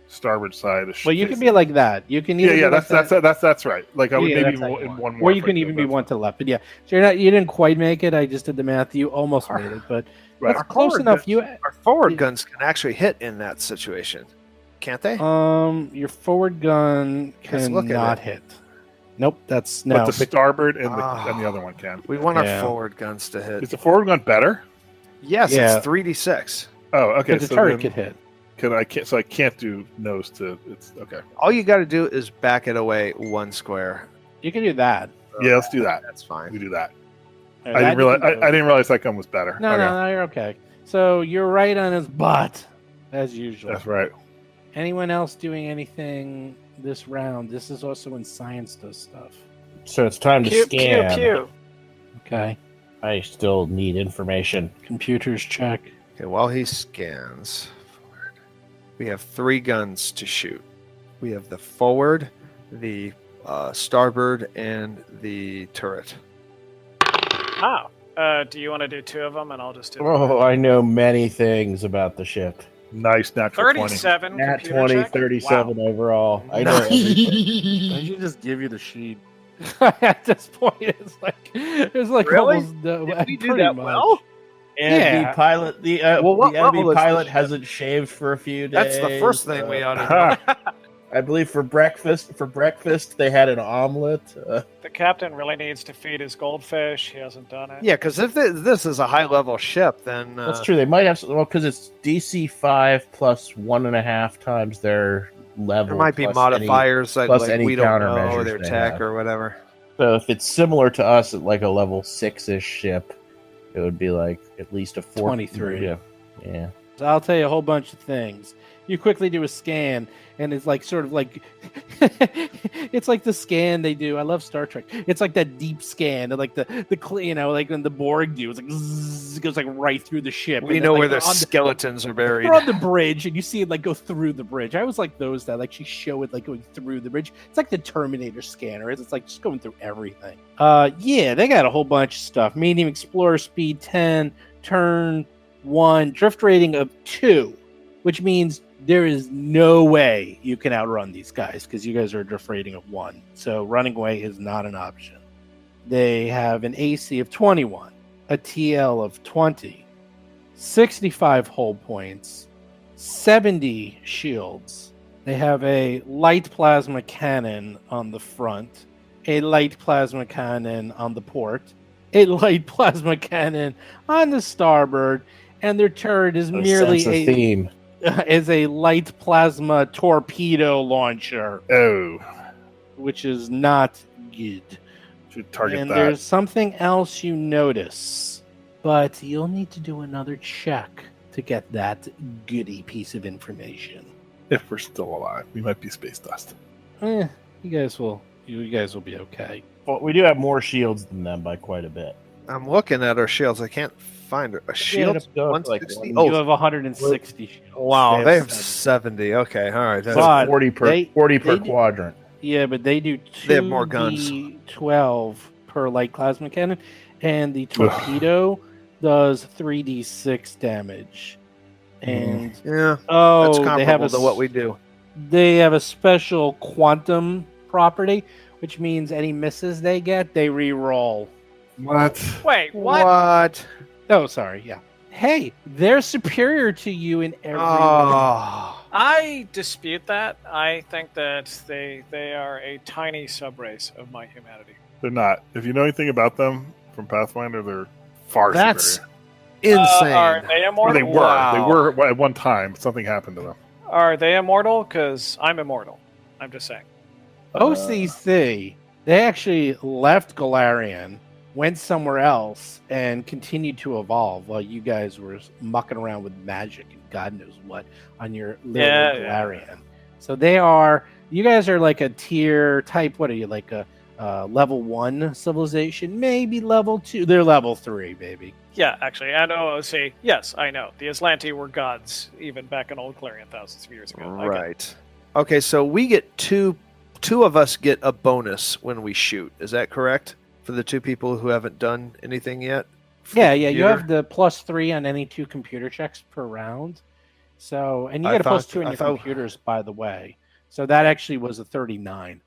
starboard side is. Well, you can be like that. You can either Yeah, be like that, that's right. Like I would Yeah, maybe that's how you in want. one more. or you if I can could. even be That's one to the left. But yeah, so you didn't quite make it. I just did the math. You almost made it, but Right. that's close forward enough. Our forward guns can actually hit in that situation, can't they? Your forward gun Let's look at cannot it. hit. Nope, that's But no. the starboard and Ah. and the other one can. We want Yeah. our forward guns to hit. Is the forward gun better? Yes, Yeah. it's 3d6. Oh, okay. but the So turret then could hit. I can't do nose to. It's okay. All you got to do is back it away 1 square. You can do that. Yeah, let's do that. That's fine. We do that. That I didn't you realize. can do. I didn't realize that gun was better. No, Okay. no, you're okay. So you're right on his butt, as usual. That's right. Anyone else doing anything this round? This is also when science does stuff. So it's time to Pew, scan. pew, pew. Okay. I still need information. Computers check. Okay, while he scans forward, we have 3 guns to shoot. We have the forward, the starboard, and the turret. Oh. Do you want to do 2 of them, and I'll just do Oh, I know many things about the ship. Nice natural 20. 37 Nat computer 20, check? 37 overall. I know everything. I should just give you the sheet. At this point, it's like Really? almost no, Did we do pretty that much. well? And Yeah. the pilot, the what the enemy level is pilot the ship? hasn't shaved for a few days. That's the first thing we ought to do. I believe for breakfast they had an omelet. The captain really needs to feed his goldfish. He hasn't done it. Yeah, because if this is a high level ship, then That's true. They might have because it's DC 5 plus 1.5 times their level. there might be plus modifiers plus like any we don't know countermeasures their they tech have. or whatever. So if it's similar to us at like a level 6-ish ship, it would be like at least a 23. Yeah. So I'll tell you a whole bunch of things. You quickly do a scan, and it's like sort of like it's like the scan they do. I love Star Trek. It's like that deep scan, and like the like when the Borg do. It's like zzz, it goes like right through the ship. We and know then, where like, the skeletons are buried. They're on the bridge, and you see it like go through the bridge. I always like those that like show it like going through the bridge. It's like the Terminator scanner. It's like just going through everything. Yeah, they got a whole bunch of stuff. Medium explorer speed 10, turn 1, drift rating of 2, which means there is no way you can outrun these guys because you guys are a drift rating of 1. So running away is not an option. They have an AC of 21, a TL of 20, 65 hull points, 70 shields. They have a light plasma cannon on the front, a light plasma cannon on the port, a light plasma cannon on the starboard, and their turret is merely Sense a theme. is a light plasma torpedo launcher, Oh, which is not good. should target And that. there's something else you notice, but you'll need to do another check to get that goody piece of information. If we're still alive, we might be space dust. You guys will be okay. Well, we do have more shields than them by quite a bit. I'm looking at our shields. I can't find a shield. to go up to, like, 160? You Oh, have 160 shields. wow. They have 70. 70. Okay. All right. That's, But 40 per they- 40 per they do- quadrant. Yeah, but they do They have more guns. 12 per light plasma cannon, and the torpedo does 3d6 damage. And yeah. oh, That's they have comparable to what we do. They have a special quantum property, which means any misses they get, they re-roll. What? Wait, what? What? Oh, sorry, yeah. Hey, they're superior to you in every way. Oh. I dispute that. I think that they are a tiny subrace of my humanity. They're not. If you know anything about them from Pathfinder, they're far That's superior. insane. Are they Or immortal? they were. Wow. They were at one time. Something happened to them. Are they immortal? Because I'm immortal. I'm just saying. OCC, they actually left Galarian, went somewhere else, and continued to evolve while you guys were mucking around with magic and God knows what on your little Yeah, Galarian. So you guys are like a tier type. What are you, like a level 1 civilization? Maybe level 2. They're level 3, baby. Yeah, actually, and OOC, yes, I know. The Aslanti were gods even back in Old Clarion thousands of years ago. I get it. Right. Okay, so we get two of us get a bonus when we shoot. Is that correct? For the two people who haven't done anything yet? For Yeah, the yeah. You computer? have the +3 on any 2 computer checks per round. So, and you I get a +2 thought- on I your thought- computers, by the way. So that actually was a 39.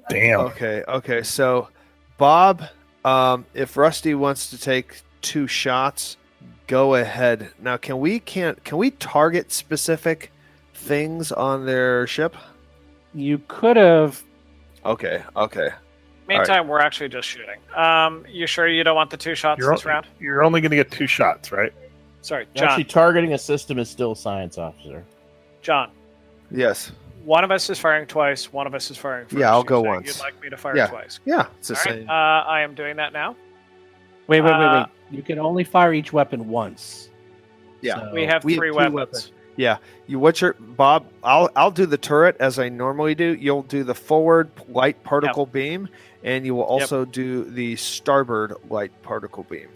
Damn. Okay. So, Bob, if Rusty wants to take 2 shots, go ahead. Now, can we target specific things on their ship? You could have. Okay. Meantime, we're actually just shooting. You sure you don't want the 2 shots You're, this round? you're only going to get 2 shots, right? Sorry, John. Actually, targeting a system is still a science officer. John, Yes. one of us is firing twice. One of us is firing first. Yeah, I'll You're go saying once. You'd like me to fire Yeah. twice. Yeah. It's the All right, same. I am doing that now. Wait. Uh, You can only fire each weapon once. Yeah. So- We have we have 3 2 weapons. weapons. Yeah. What's your Bob? I'll do the turret as I normally do. You'll do the forward light particle beam, and you will also do the starboard light particle beam.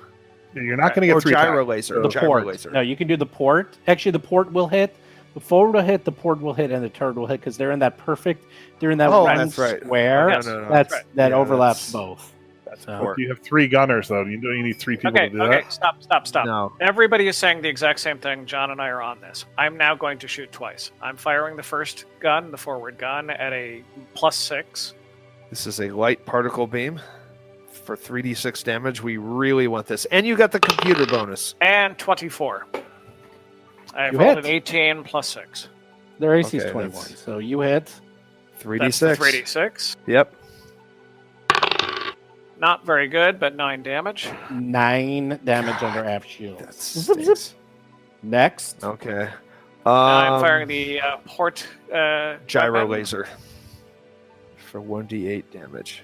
You're not going to get Or 3 gyro attacks. laser. The gyro port. laser. No, you can do the port. Actually, the port will hit. The forward will hit. The port will hit, and the turret will hit because they're in that perfect. They're in that Oh, one that's right. square. Yes, No. That's right. that Yeah, overlaps that's- both. That's So- port. You have 3 gunners, though. You need 3 people Okay, to do okay, that. stop. No. Everybody is saying the exact same thing. John and I are on this. I'm now going to shoot twice. I'm firing the first gun, the forward gun, at a +6. This is a light particle beam for 3d6 damage. We really want this. And you got the computer bonus. And 24. I've You rolled hit. an 18 +6. Their AC is Okay, 21, that's- so you hit. 3d6. That's the 3d6. Yep. Not very good, but 9 damage. 9 damage under half shield. That Zip, zip. stinks. Next, Okay. I'm firing the port gyro weapon, laser for 1d8 damage.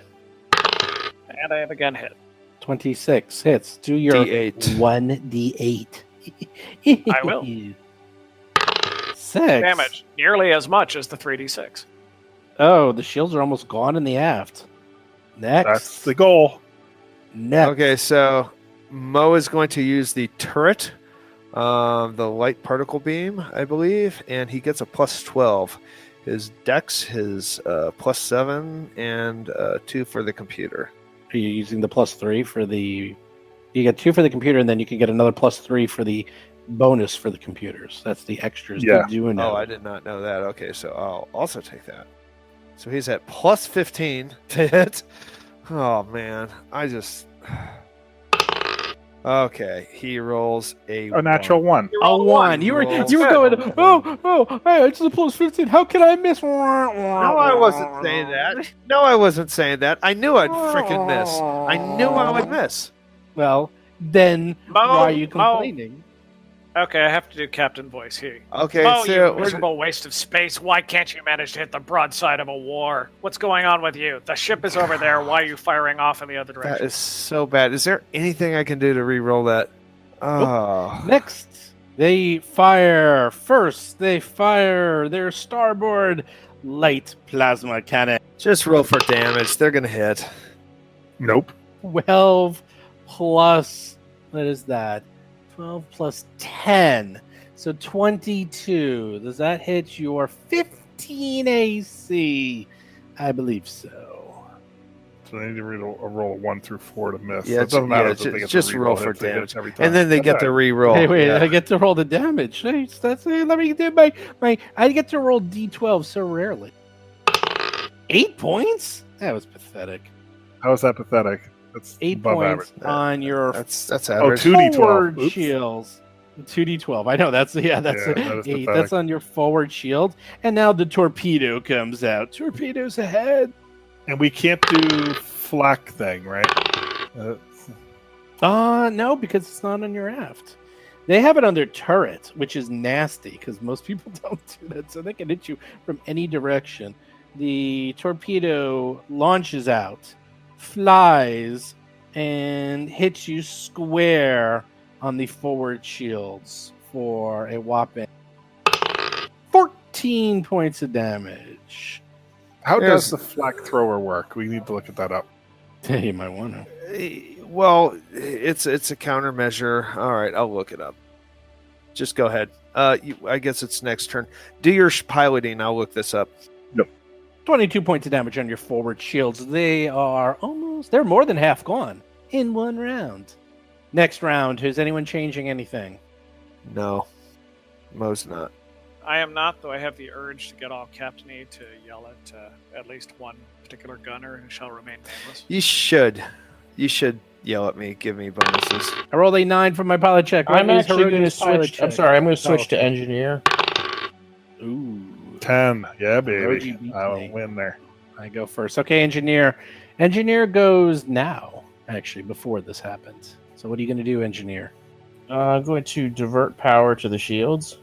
and I have again hit. 26 hits. Do your D8. 1d8. I will. 6 Damage nearly as much as the 3d6. Oh, the shields are almost gone in the aft. Next. That's the goal. Next. Okay, so Mo is going to use the turret, the light particle beam, I believe, and he gets a +12. His dex, his +7, and 2 for the computer. Are you using the +3 for the? You get 2 for the computer, and then you can get another +3 for the bonus for the computers. That's the extras. Yeah. You do know. Oh, I did not know that. Okay, so I'll also take that. So he's at +15 to hit. Oh man, I just. Okay, he rolls A natural one. A one. You were Rolls going. a Oh! Hey, it's a plus 15. How can I miss? No, No, I wasn't saying that. No, I wasn't saying that. I knew I'd freaking miss. I knew I would miss. Well, then Mo, why are you Mo. complaining? Okay, I have to do captain voice here. Okay, Oh, you so miserable waste of space. Why can't you manage to hit the broadside of a war? What's going on with you? The ship is over there. Why are you firing off in the other that direction? is so bad. Is there anything I can do to re-roll that? Oh, Next, they fire. First, they fire their starboard light plasma cannon. just roll for damage. They're gonna hit. Nope. 12 plus, what is that? 12 plus 10. So 22. Does that hit your 15 AC? I believe so. So they need to roll a 1 through 4 to miss. Yeah, So it doesn't matter if ju- they get just the roll reroll for hits, they hit damage. every time. And then they That's get all the right. re-roll. Wait, Yeah. I get to roll the damage. Hey, let me do my I get to roll D12 so rarely. 8 points? That was pathetic. How is that pathetic? That's 8 above points average. on your That's Oh, average. 2d12. forward Oops. shields. 2d12. I know that's Yeah, that is 8. pathetic. That's on your forward shield. And now the torpedo comes out. Torpedoes ahead. And we can't do flak thing, right? No, because it's not on your aft. They have it on their turret, which is nasty because most people don't do that, so they can hit you from any direction. The torpedo launches out, flies, and hits you square on the forward shields for a whopping 14 points of damage. How There's- does the flak thrower work? We need to look at that up. You might want to. Well, it's a countermeasure. All right, I'll look it up. Just go ahead. I guess it's next turn. Do your piloting. I'll look this up. 22 points of damage on your forward shields. They're more than half gone in one round. Next round, is anyone changing anything? No, Mo's not. I am not, though I have the urge to get all captainy to yell at least one particular gunner who shall remain nameless. You should yell at me. Give me bonuses. I rolled a 9 for my pilot check. I'm What is actually going to Herodias' pilot switch. I'm check? sorry, I'm going to switch Oh, to engineer. Ooh. 10. Yeah, Rogie baby. beats I me. will win there. I go first. Okay, engineer. Engineer goes now, actually, before this happens. So what are you going to do, engineer? I'm going to divert power to the shields,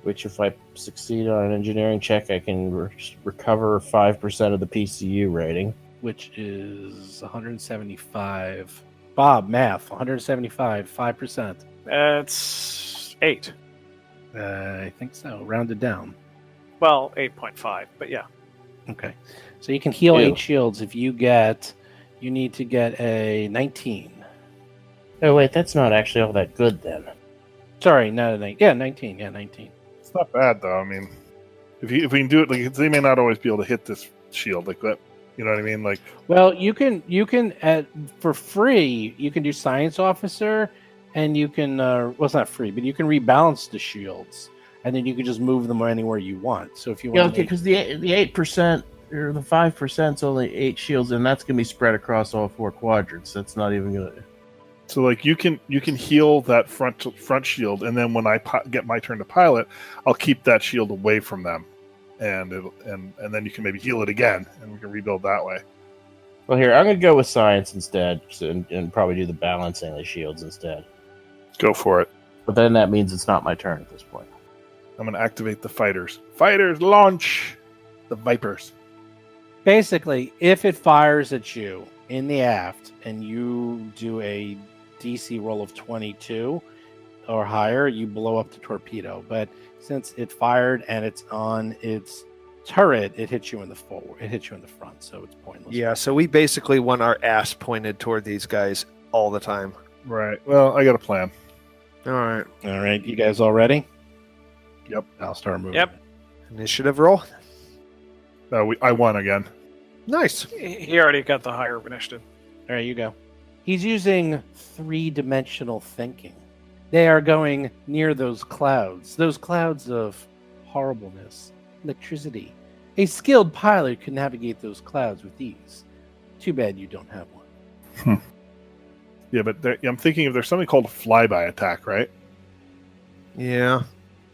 which if I succeed on an engineering check, I can recover 5% of the PCU rating. Which is 175. Bob, math. 175, 5%. It's 8. I think so. Rounded down. Well, 8.5, but yeah. Okay. So you can heal Ew. 8 shields if you need to get a 19. Oh wait, that's not actually all that good then. Sorry, not a 19. Yeah, 19. Yeah, 19. It's not bad, though. I mean, if we can do it, like they may not always be able to hit this shield like that. You know what I mean? Like, Well, you can for free, you can do science officer and you can well, it's not free, but you can rebalance the shields and then you can just move them anywhere you want. So if you Yeah, want okay, because the 8% or the 5% is only 8 shields, and that's going to be spread across all 4 quadrants. That's not even going to. so like you can heal that front shield, and then when I get my turn to pilot, I'll keep that shield away from them, and then you can maybe heal it again, and we can rebuild that way. Well, here I'm going to go with science instead, and probably do the balancing of the shields instead. Go for it. But then that means it's not my turn at this point. I'm going to activate the fighters. Fighters launch the Vipers. basically, if it fires at you in the aft and you do a DC roll of 22 or higher, you blow up the torpedo. But since it fired and it's on its turret, it hits you in the forward. It hits you in the front, so it's pointless. Yeah, so we basically want our ass pointed toward these guys all the time. Right. Well, I got a plan. All right. All right, you guys all ready? Yep. I'll start moving. Yep. Initiative roll. I won again. Nice. He already got the higher initiative. All right, you go. He's using 3-dimensional thinking. They are going near those clouds of horribleness, electricity. A skilled pilot could navigate those clouds with ease. Too bad you don't have one. Yeah, but I'm thinking if there's something called a flyby attack, right? Yeah.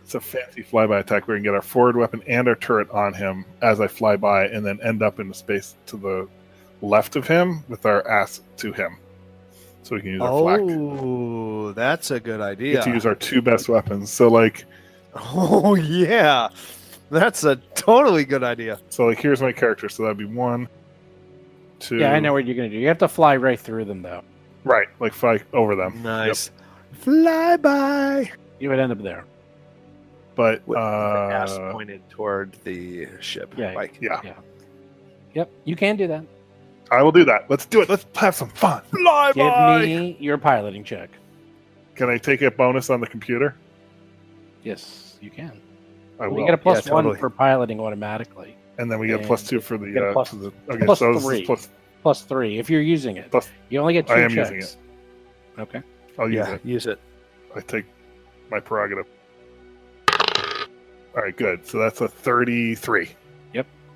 It's a fancy flyby attack where we can get our forward weapon and our turret on him as I fly by, and then end up in the space to the left of him with our ass to him, so we can use our flak. Oh, that's a good We idea. get to use our two best weapons. So like, Oh yeah, that's a totally good idea. here's my character. So that'd be 1, 2. Yeah, I know what you're gonna do. You have to fly right through them, though. Right, like fly over them. Nice. Fly by. You would end up there. But With the ass pointed toward the ship. Yeah. Like, yeah, Yep, you can do that. I will do that. Let's do it. Let's have some fun. fly Give by. me your piloting check. Can I take a bonus on the computer? Yes, you can. I You will. get a plus Yeah, one totally. for piloting automatically. And then we get and +2 for you get a the. plus- Okay, plus so this 3. is plus. Plus 3 if you're using it. Plus- You only get 2 I am checks. using it. Okay. I'll use Yeah, it. use it. I take my prerogative. All right, good. So that's a 33.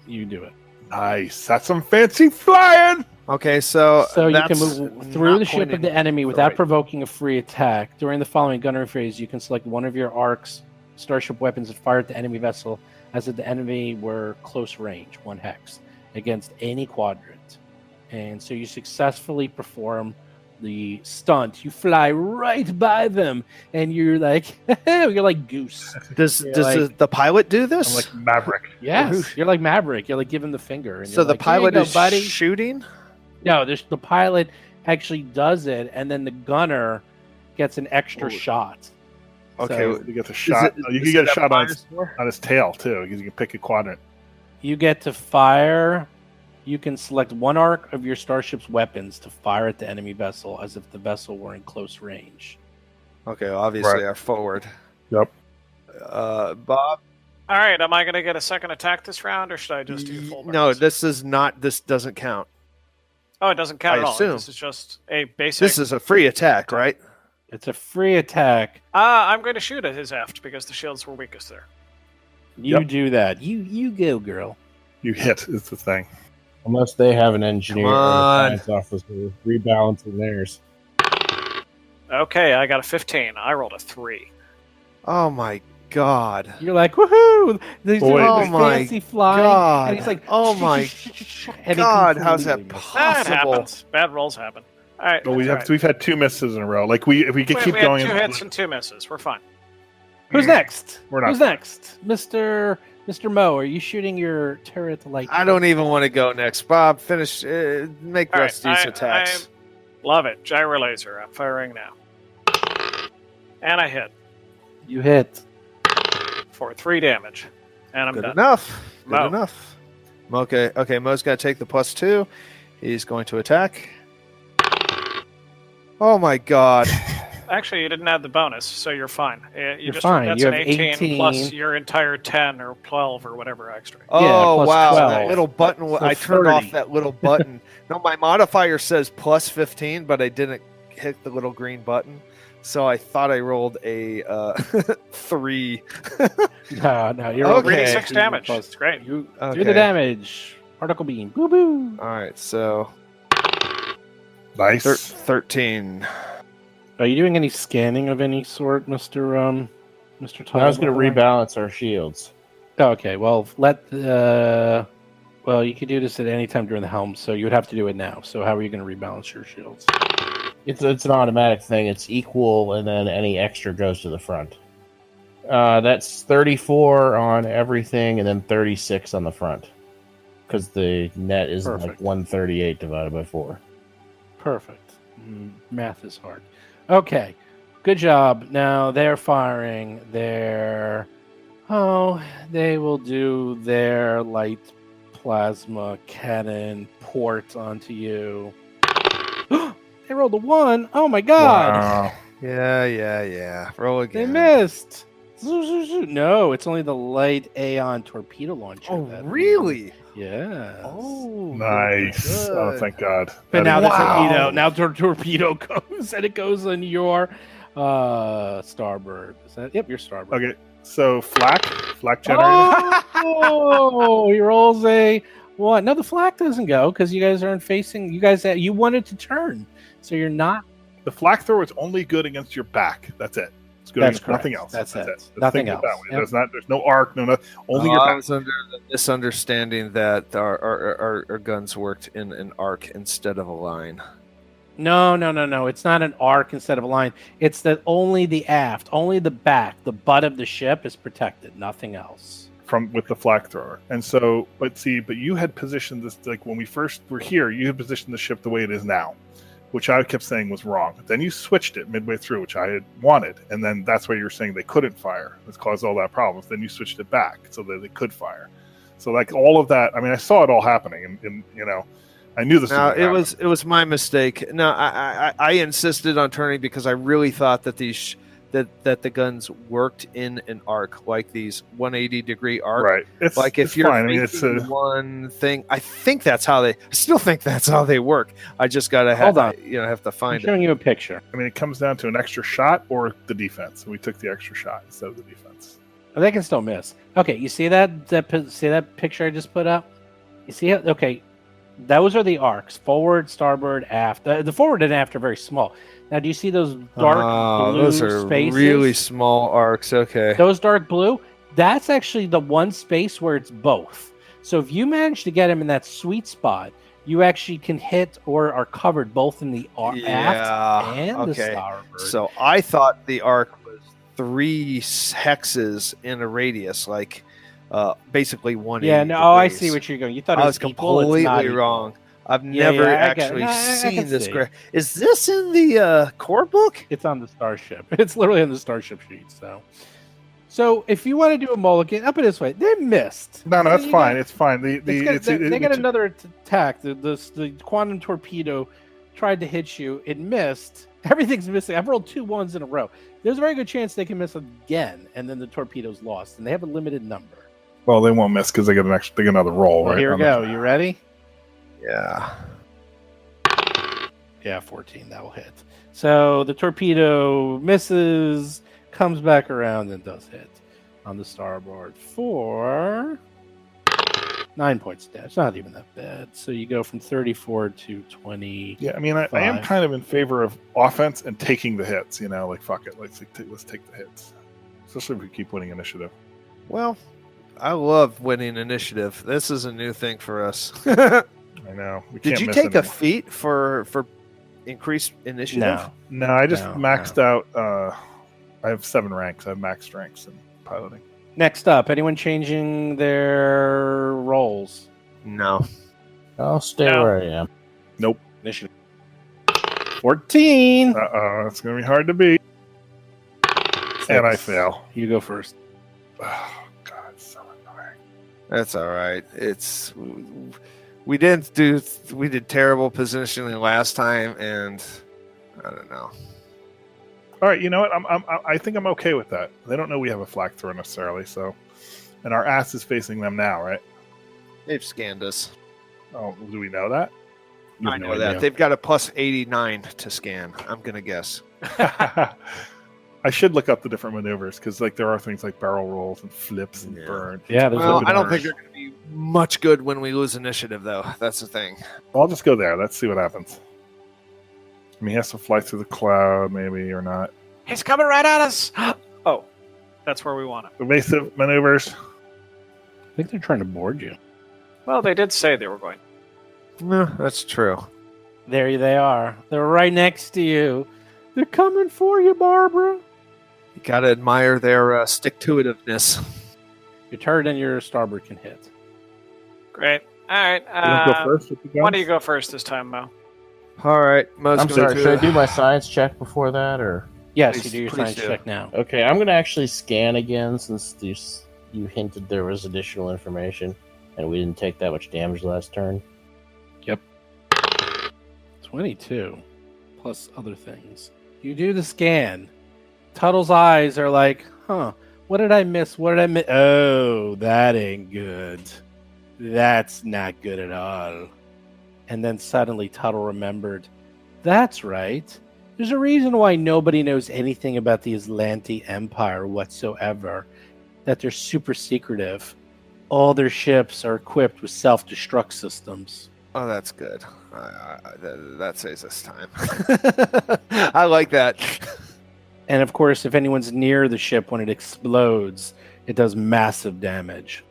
You do it. Nice. That's some fancy flying. Okay, so So you can that's move through not the ship of pointing the enemy the without right- provoking a free attack. During the following gunnery phase, you can select one of your arcs, starship weapons, and fire at the enemy vessel as if the enemy were close range, 1 hex, against any quadrant. And so you successfully perform the stunt. You fly right by them, and you're like, you're like Goose. Does You're does like- the pilot do this? I'm like Maverick. Yes, you're like Maverick. You're like giving the finger. And so you're the like, "Here you pilot go, is buddy." shooting? No, the pilot actually does it, and then the gunner gets an extra shot. Okay, So You get the shot. You can get a shot on his tail too, because you can pick a quadrant. you get to fire. You can select one arc of your starship's weapons to fire at the enemy vessel as if the vessel were in close range. Okay, well, obviously Right. our forward. Yep. Bob? All right, am I going to get a second attack this round, or should I just do full No, burns? this is not. This doesn't count. Oh, it doesn't count I at all. assume. This is just a basic. This is a free attack, right? It's a free attack. I'm going to shoot at his aft because the shields were weakest there. You Yep. do that. You go, girl. You hit is the thing. Unless they have an engineer or Come a on. science officer rebalancing theirs. Okay, I got a 15. I rolled a 3. Oh my god! You're like, woohoo! These Boy, are oh my fancy flying. God. And he's like, Oh my and he God, how's that completely misses. That possible? happens. Bad rolls happen. All right. But we've had 2 misses in a row. Like if we could keep we going, had 2 hits and 2 misses. We're fine. Who's next? We're not. Who's next? Mr. Mo, are you shooting your turret light? I don't even want to go next. Bob, finish. Make All right, Rusty's attacks. Love it. Gyro laser. I'm firing now. And I hit You hit. for 3 damage. And I'm Good done. enough. Good Mo. enough. Okay. Mo's got to take the +2. He's going to attack. Oh my god! Actually, you didn't add the bonus, so you're fine. You're fine. That's You an have 18 plus 18. your entire 10 or 12 or whatever extra. Oh plus wow! 12. That little button. So I turned off 30. that little button. No, my modifier says +15, but I didn't hit the little green button. So I thought I rolled a 3. No, you're Okay. Reading okay. 6 damage. It's great. You Okay. do the damage. Particle beam. Boo boo. All right, so Nice. 13. Are you doing any scanning of any sort, Mr. Tyler? I was going to rebalance our shields. Oh, okay. Well, well, you could do this at any time during the helm, so you would have to do it now. So how are you going to rebalance your shields? It's an automatic thing. It's equal, and then any extra goes to the front. That's 34 on everything, and then 36 on the front. Because the net is like Perfect. 138 divided by 4. Perfect. Math is hard. Okay. Good job. Now they're firing their... Oh, they will do their light plasma cannon port onto you. They rolled a 1. Oh my god. Wow. Yeah. Roll They again. missed. No, it's only the light Aeon torpedo launcher. Oh, that- really? Yeah. Oh, Nice. good. Oh, thank God. But That now is- the Wow. torpedo, torpedo goes, and it goes on your starboard. Is that? Yep, your starboard. Okay, so flak generator. Oh, he rolls a 1. No, the flak doesn't go because you guys aren't facing. You wanted to turn, so you're not. The flak thrower is only good against your back. That's it. It's good That's against nothing else. That's it. Let's Nothing think of it else. that way. There's no arc, no only Oh, your I back. was under the misunderstanding that our guns worked in an arc instead of a line. No. It's not an arc instead of a line. It's that only the aft, only the back, the butt of the ship is protected. Nothing else. With the flak thrower. And so, but you had positioned this, like when we first were here, you had positioned the ship the way it is now, which I kept saying was wrong. Then you switched it midway through, which I had wanted. And then that's why you were saying they couldn't fire. It's caused all that problems. Then you switched it back so that they could fire. So like all of that, I mean, I saw it all happening and I knew this. No, it was my mistake. No, I insisted on turning because I really thought that that the guns worked in an arc, like these 180-degree arc. Right. It's like if it's you're fine. I mean, facing one thing, I still think that's how they work. I just gotta have to I'm find it. showing you a picture. I mean, it comes down to an extra shot or the defense. And we took the extra shot instead of the defense. Oh, they can still miss. Okay, you see that picture I just put up? You see it? Okay, those are the arcs: forward, starboard, aft. The forward and aft are very small. Now, do you see those dark blue those are spaces? really small arcs. Okay. Those dark blue, that's actually the one space where it's both. So if you manage to get him in that sweet spot, you actually can hit or are covered both in the aft and the starboard. So I thought the arc was 3 hexes in a radius, like basically 180 Yeah, no, I see what you're going. You thought it I was was equal. It's not completely equal. wrong. I've never I get it. actually No, I seen can this. see. Is this in the core book? It's on the starship. It's literally on the starship sheet. So if you want to do a mulligan, up it this way. They missed. No, So that's you fine. got- It's fine. they got another attack. The quantum torpedo tried to hit you. It missed. Everything's missing. I've rolled 2 1s in a row. There's a very good chance they can miss again, and then the torpedo's lost. And they have a limited number. Well, they won't miss because they get another roll. Well, Right. here we go. You ready? Yeah. Yeah, 14. That will hit. So the torpedo misses, comes back around, and does hit on the starboard for 9 points damage. It's not even that bad. So you go from 34 to 20. Yeah, I mean, I am kind of in favor of offense and taking the hits. Like fuck it, let's take the hits, especially if we keep winning initiative. Well, I love winning initiative. This is a new thing for us. I know. Did you take a feat for increased initiative? No, I just No, maxed out. I have 7 ranks. I have max strengths in piloting. Next up, anyone changing their roles? No. I'll stay No. where I am. Nope. Initiative. 14. It's gonna be hard to beat. And I fail. You go first. Oh God, it's so annoying. That's all right. We did terrible positioning last time, and I don't know. All right, you know what? I think I'm okay with that. They don't know we have a flak thrower necessarily, so, and our ass is facing them now, right? They've scanned us. Oh, do we know that? You I have no know that. idea. They've got a plus 89 to scan. I'm gonna guess. I should look up the different maneuvers because, like, there are things like barrel rolls and flips and Yeah. burn. Yeah, there's Well, a I don't burn. think they're gonna be much good when we lose initiative, though. That's the thing. I'll just go there. Let's see what happens. I mean, he has to fly through the cloud, maybe or not. He's coming right at us. Oh, that's where we want it. Evasive maneuvers. I think they're trying to board you. Well, they did say they were going. No, that's true. There they are. They're right next to you. They're coming for you, Barbara. You gotta admire their stick-to-itiveness. Your turret and your starboard can hit. Great. All right. You want to go first with the Why guns? don't you go first this time, Mo? All right, Mo's I'm going sorry, to- should I do my science check before that, or? Yes, Please- you do your please science do. check now. Okay, I'm going to actually scan again since you hinted there was additional information, and we didn't take that much damage last turn. 22 plus other things. You do the scan. Tuttle's eyes are like, what did I miss? What did I miss? Oh, that ain't good. That's not good at all. And then suddenly Tuttle remembered, that's right. There's a reason why nobody knows anything about the Aslanti Empire whatsoever. That they're super secretive. All their ships are equipped with self-destruct systems. Oh, that's good. That saves us time. I like that. And of course, if anyone's near the ship when it explodes, it does massive damage.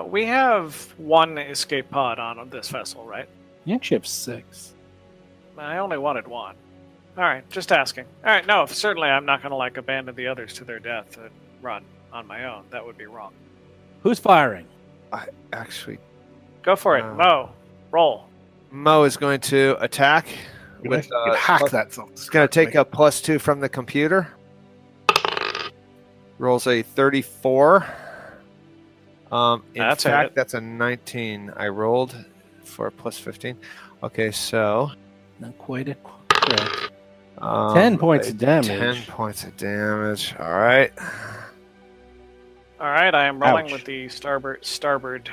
We have one escape pod on this vessel, right? You actually have 6. I only wanted one. All right, just asking. All right, no, certainly I'm not going to like abandon the others to their death and run on my own. That would be wrong. Who's firing? I actually, Go for it, Mo. Roll. Mo is going to attack. You With, can hack that. It's going to take a +2 from the computer. Rolls a 34. That's in fact, it. that's a 19 I rolled for a +15. Okay, so Not quite a crit. 10 10 points of damage. 10 points of damage. All right. All right, I am rolling Ouch. with the starboard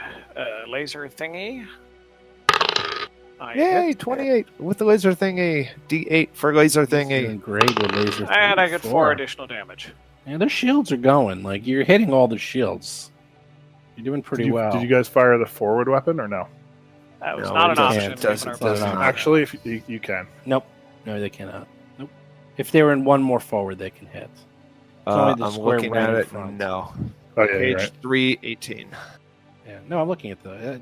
laser thingy. I Yay, hit. 28 with the laser thingy. D8 for laser He's thingy. doing great with laser. And I get 4 4 additional damage. Yeah, their shields are going. Like, you're hitting all the shields. You're doing pretty well. Did you guys fire the forward weapon or no? That was No, not it an doesn't- option. it doesn't- given our doesn't. position. Actually, if you can. Nope. No, they cannot. Nope. If they were in one more forward, they can hit. only the I'm square looking right at in it. front. No. Oh yeah, you're Page right. 318. Yeah. No, I'm looking at the.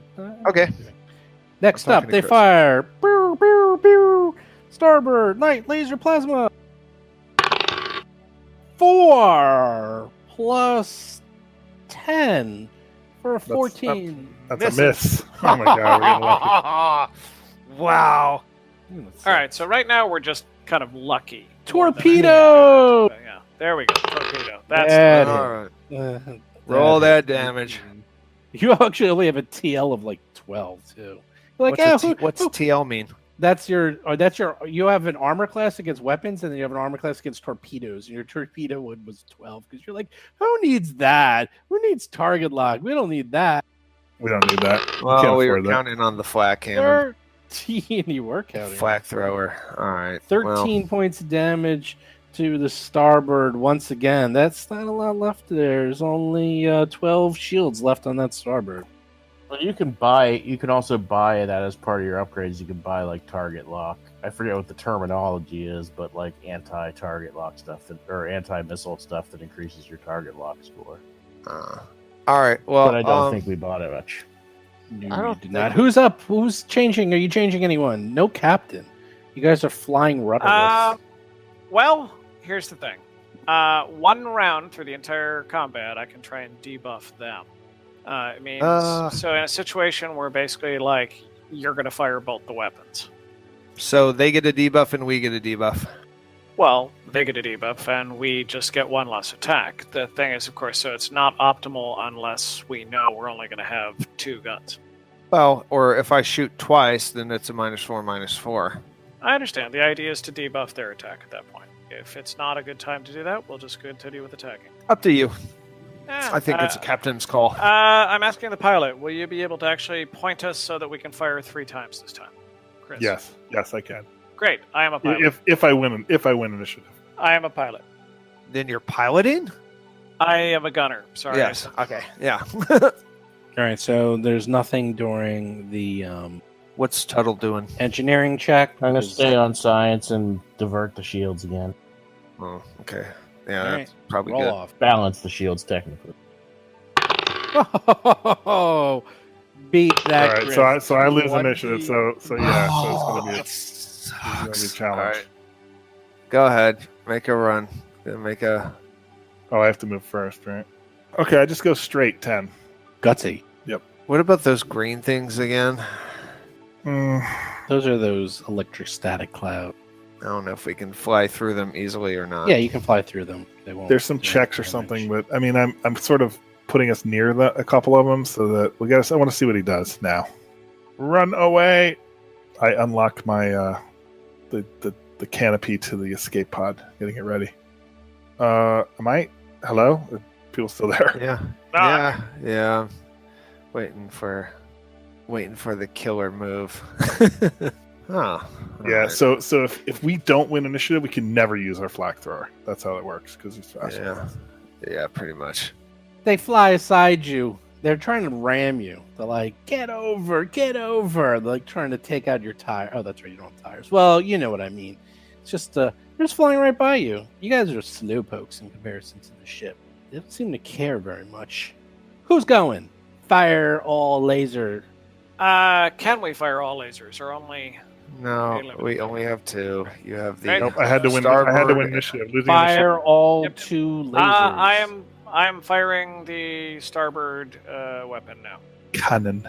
Okay. Next I'm up, talking to they Chris. fire. Pew, pew, pew. Starboard, night, laser plasma. 4 plus 10 for a 14. That's a miss. Oh my god, we're getting lucky. Wow. All right, so right now we're just kind of lucky. Torpedo! Yeah, there we go. Torpedo. That's Yeah. All right. Uh, Roll that damage. You actually only have a TL of like 12 too. You're like, What's TL mean? That's your. You have an armor class against weapons, and then you have an armor class against torpedoes. And your torpedo one was 12 because you're like, who needs that? Who needs target lock? We don't need that. We don't need that. We Well, can't we were afford that. counting on the flak cannon. 13. You were counting. Flak thrower. All right. 13 points of damage to the starboard once again. That's not a lot left there. There's only 12 shields left on that starboard. Well, you can also buy that as part of your upgrades. You can buy like target lock. I forget what the terminology is, but like anti-target lock stuff or anti-missile stuff that increases your target lock score. All right. Well, But I don't think we bought it much. No, I don't you did think not. we- Who's up? Who's changing? Are you changing anyone? No captain. You guys are flying rudderless. Well, here's the thing. One round through the entire combat, I can try and debuff them. It means so in a situation where basically like you're going to fire both the weapons. so they get a debuff and we get a debuff. Well, they get a debuff and we just get one less attack. The thing is, of course, so it's not optimal unless we know we're only going to have 2 guns. Well, or if I shoot twice, then it's a -4/-4. I understand. The idea is to debuff their attack at that point. If it's not a good time to do that, we'll just continue with attacking. Up to you. Eh, I think it's a captain's call. I'm asking the pilot, will you be able to actually point us so that we can fire 3 times this time? Chris? Yes, I can. Great. I am a pilot. If I win initiative. I am a pilot. Then you're piloting? I am a gunner. Sorry. Yes. Okay. Yeah. All right. So there's nothing during the What's Tuttle doing? engineering check. I'm gonna stay on science and divert the shields again. Oh, okay. Yeah, All that's probably Roll good. off. Balance the shields technically. Oh, beat that. All right, Chris. so I lose 20. initiative. So yeah, so it's gonna be a challenge. All right. Go ahead. Make a run. Make a. Oh, I have to move first, right? Okay, I just go straight 10. Gutsy. What about those green things again? Those are those electrostatic cloud. I don't know if we can fly through them easily or not. Yeah, you can fly through them. They won't. There's some do checks or damage. something, but I mean, I'm sort of putting us near a couple of them so that I want to see what he does now. Run away! I unlock my the canopy to the escape pod, getting it ready. Am I? Hello? Are people still there? Yeah. Ah. Yeah. Waiting for the killer move. Huh. Yeah. Alright. So if we don't win initiative, we can never use our flak thrower. That's how it works because it's faster. Yeah. Yeah, pretty much. They fly aside you. They're trying to ram you. They're like, get over. They're like trying to take out your tire. Oh, that's right, you don't have tires. Well, you know what I mean. It's just they're just flying right by you. You guys are slowpokes in comparison to the ship. They don't seem to care very much. Who's going? Fire all laser. Can we fire all lasers or only? No, we only have 2. You have the. Nope, I had to win. Starboard. I had to win initiative. Losing Fire initiative. all Yep. 2 lasers. I am firing the starboard weapon now, Cannon.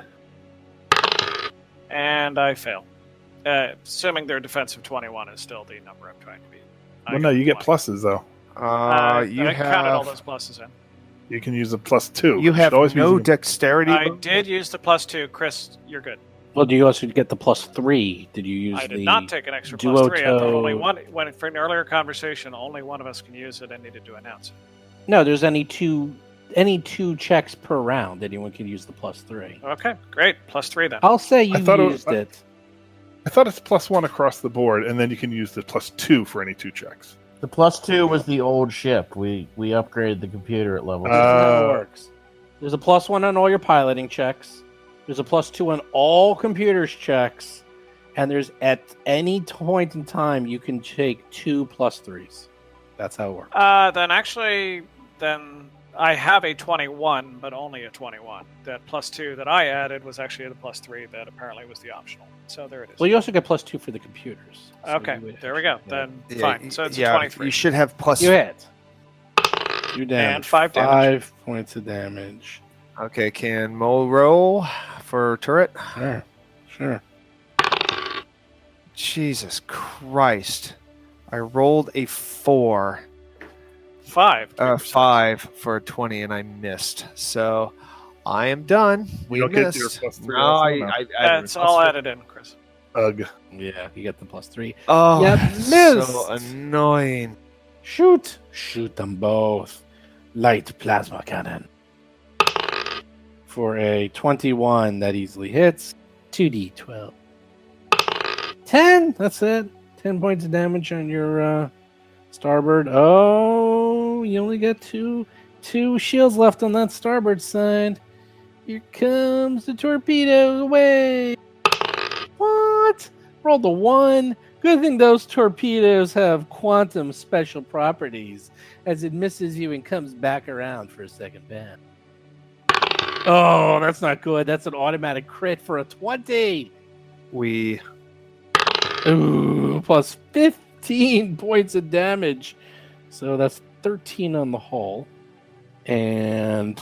and I fail. Assuming their defensive 21 is still the number I'm trying to beat. Well, no, you get One. pluses though. You I counted all have. those pluses in. You can use a +2. You have should always be no using- dexterity. I did use the +2. Chris, you're good. Well, do you also get the +3? Did you use I the did not take an extra duo +3. I thought only toe- one. When for an earlier conversation, only one of us can use it. I needed to announce it. No, there's any two checks per round. Anyone can use the +3. Okay, great. +3 then. I'll say you I thought used it. I thought it's +1 across the board, and then you can use the +2 for any 2 checks. The +2 was the old ship. We upgraded the computer at level. This is how it Uh, works. There's a +1 on all your piloting checks. There's a +2 on all computers checks, and there's at any point in time you can take 2 +3s. That's how it works. Then I have a 21, but only a 21. That +2 that I added was actually the +3 that apparently was the optional. So there it is. Well, you also get +2 for the computers. So Okay, you would there we go. actually get- Then fine. So it's a yeah, 23. you should have plus. You hit. 2 damage. And 5 damage. 5 points of damage. Okay, can Mo roll for turret? Sure. Jesus Christ! I rolled a 4. 5. 5 for a 20 and I missed. So I am done. We don't get your missed. +3 No, also, I, no? I That's all added in, Chris. Ugh. Yeah, you get the +3. Oh, Yep, so missed. annoying. Shoot them both. Light plasma cannon. For a 21, that easily hits. 2d12. 10! That's it. 10 points of damage on your starboard. Oh, you only got two shields left on that starboard side. Here comes the torpedo. Away! What? Rolled a 1. Good thing those torpedoes have quantum special properties, as it misses you and comes back around for a second bend. Oh, that's not good. That's an automatic crit for a 20. We Ooh, plus 15 points of damage. So that's 13 on the hull. And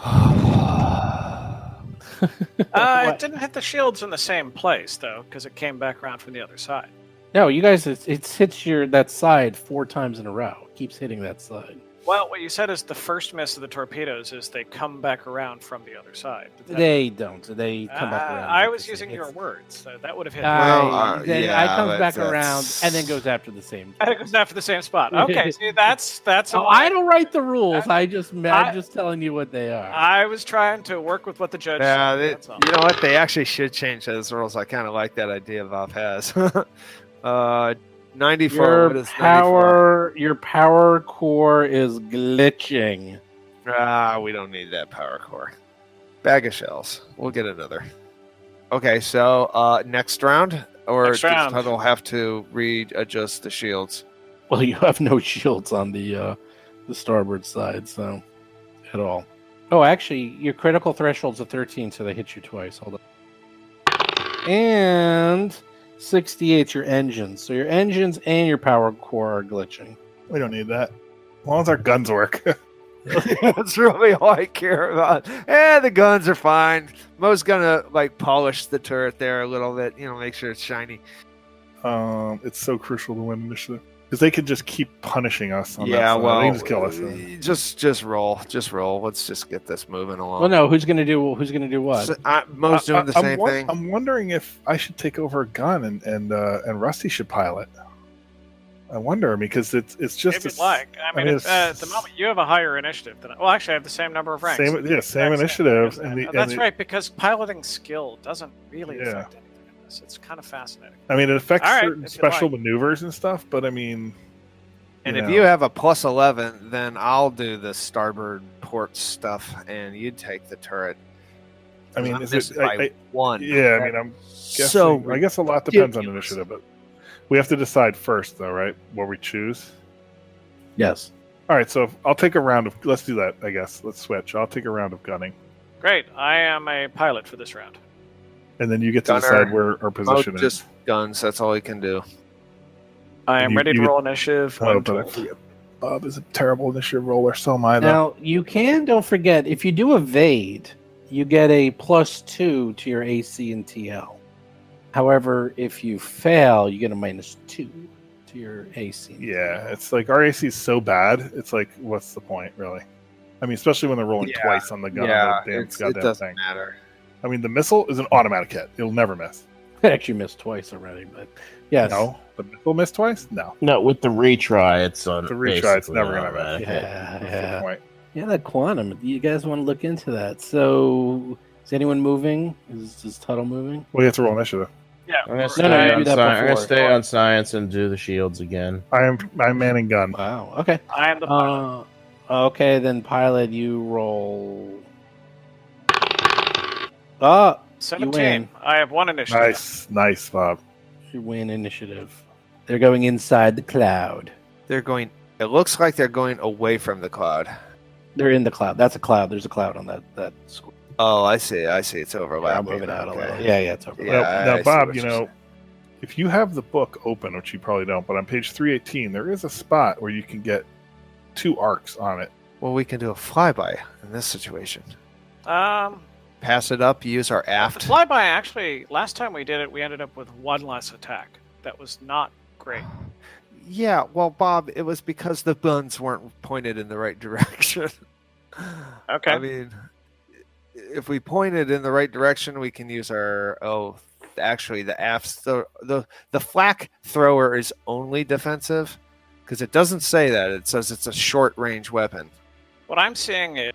It didn't hit the shields in the same place, though, because it came back around from the other side. no, you guys, it hits that side 4 times in a row. It keeps hitting that side. Well, what you said is the first miss of the torpedoes is they come back around from the other side. But that- They don't. They come back around. I was because using it your hits- words. So that would have hit. Then yeah, I comes but back that's- around and then goes after the same. I think it was after the same spot. Okay, see, that's. Oh, I don't write the rules. I'm just telling you what they are. I was trying to work with what the judge Yeah, said. they, That's all. you know what? They actually should change those rules. I kind of like that idea Valve has. 94. What is 94? Your power core is glitching. We don't need that power core. Bag of shells. We'll get another. Okay, so next round, or Next round. I'll have to readjust the shields. Well, you have no shields on the starboard side, so at all. Oh, actually, your critical threshold's a 13, so they hit you twice. Hold on. And 68 your engines. So your engines and your power core are glitching. We don't need that. As long as our guns work. That's really all I care about. The guns are fine. Mo's gonna polish the turret there a little bit, make sure it's shiny. It's so crucial to win initiative because they could just keep punishing us. On Yeah, that side. well, they can just kill us. just roll. Let's just get this moving along. Well, no, who's gonna do what? So, Mo's doing the same thing. I'm wondering if I should take over a gun and Rusty should pilot. I wonder because it's just If you'd like. I mean, at the moment, you have a higher initiative than I. Well, actually, I have the same number of ranks. Same initiative. That's right, because piloting skill doesn't really affect anything in this. It's kind of fascinating. I mean, it affects All right, certain if you special like. maneuvers and stuff, but I mean, And you if know. you have a plus 11, then I'll do the starboard port stuff, and you take the turret. I mean, I'm is missing it? by one. Yeah, I mean, I'm guessing. So I guess a lot depends on ridiculous. initiative, but we have to decide first, though, right? What we choose. Yes. All right, so I'll take a round of. Let's do that. I guess let's switch. I'll take a round of gunning, Great. I am a pilot for this round. and then you get to Gunner. decide where our Oh, position is. just guns. That's all he can do. I am You- ready to you- roll initiative. Oh, when but I told. forget. Bob is a terrible initiative roller. So am I, though. Now, don't forget, if you do evade, you get a +2 to your AC and TL. However, if you fail, you get a -2 to your AC. And Yeah, it's like our AC is so bad. It's like, what's the point, really? I mean, especially when they're rolling Yeah. twice on the gun. Yeah, on the damn it goddamn doesn't thing. matter. I mean, the missile is an automatic hit. It'll never miss. I actually missed twice already, but yes. No, the missile missed twice. No, No, with the retry, it's on. The retry, it's basically never gonna automatic. Yeah, that's yeah. the point. Yeah, that quantum. You guys want to look into that? So, is anyone moving? Is Tuttle moving? Well, you have to roll initiative. Yeah. I'm gonna No, stay, you on, do that I'm gonna before. stay on science and do the shields again. I'm manning gun. Wow. Okay. I am the pilot. Okay, then pilot, you roll. Oh, 17. win. I have one initiative. Nice, Bob. you win initiative. They're going inside the cloud. They're going. It looks like they're going away from the cloud. They're in the cloud. That's a cloud. There's a cloud on that square. Oh, I see. It's I'm overlapping. moving out a Okay. little. Yeah, it's over. Yeah. Now, I see Bob, what you you're know, saying. if you have the book open, which you probably don't, but on page 318, there is a spot where you can get 2 arcs on it. Well, we can do a flyby in this situation. Um, Pass it up. Use our the aft. flyby, actually, last time we did it, we ended up with one less attack. That was not great. Yeah. Well, Bob, it was because the guns weren't pointed in the right direction. Okay. I mean, if we pointed in the right direction, we can use our. Oh, actually, the aft. The flak thrower is only defensive because it doesn't say that. It says it's a short range weapon. What I'm seeing is,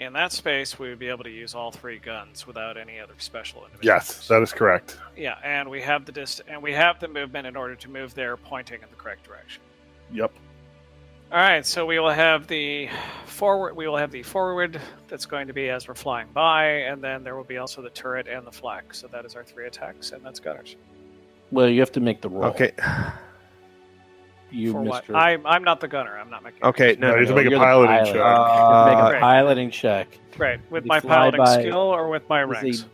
in that space, we would be able to use all 3 guns without any other special individuals. Yes, that is correct. Yeah, and we have the and we have the movement in order to move there, pointing in the correct direction. Yep. All right, so we will have the forward. We will have the forward that's going to be as we're flying by, and then there will be also the turret and the flak. So that is our 3 attacks, and that's gunners. Well, you have to make the roll. Okay. You For what? Mr. I'm not the gunner. I'm not making. Okay. No, you have to no, make a you're the piloting pilot. check. You have to make a Right. piloting check. Right, with The my piloting flyby skill or with my is ranks.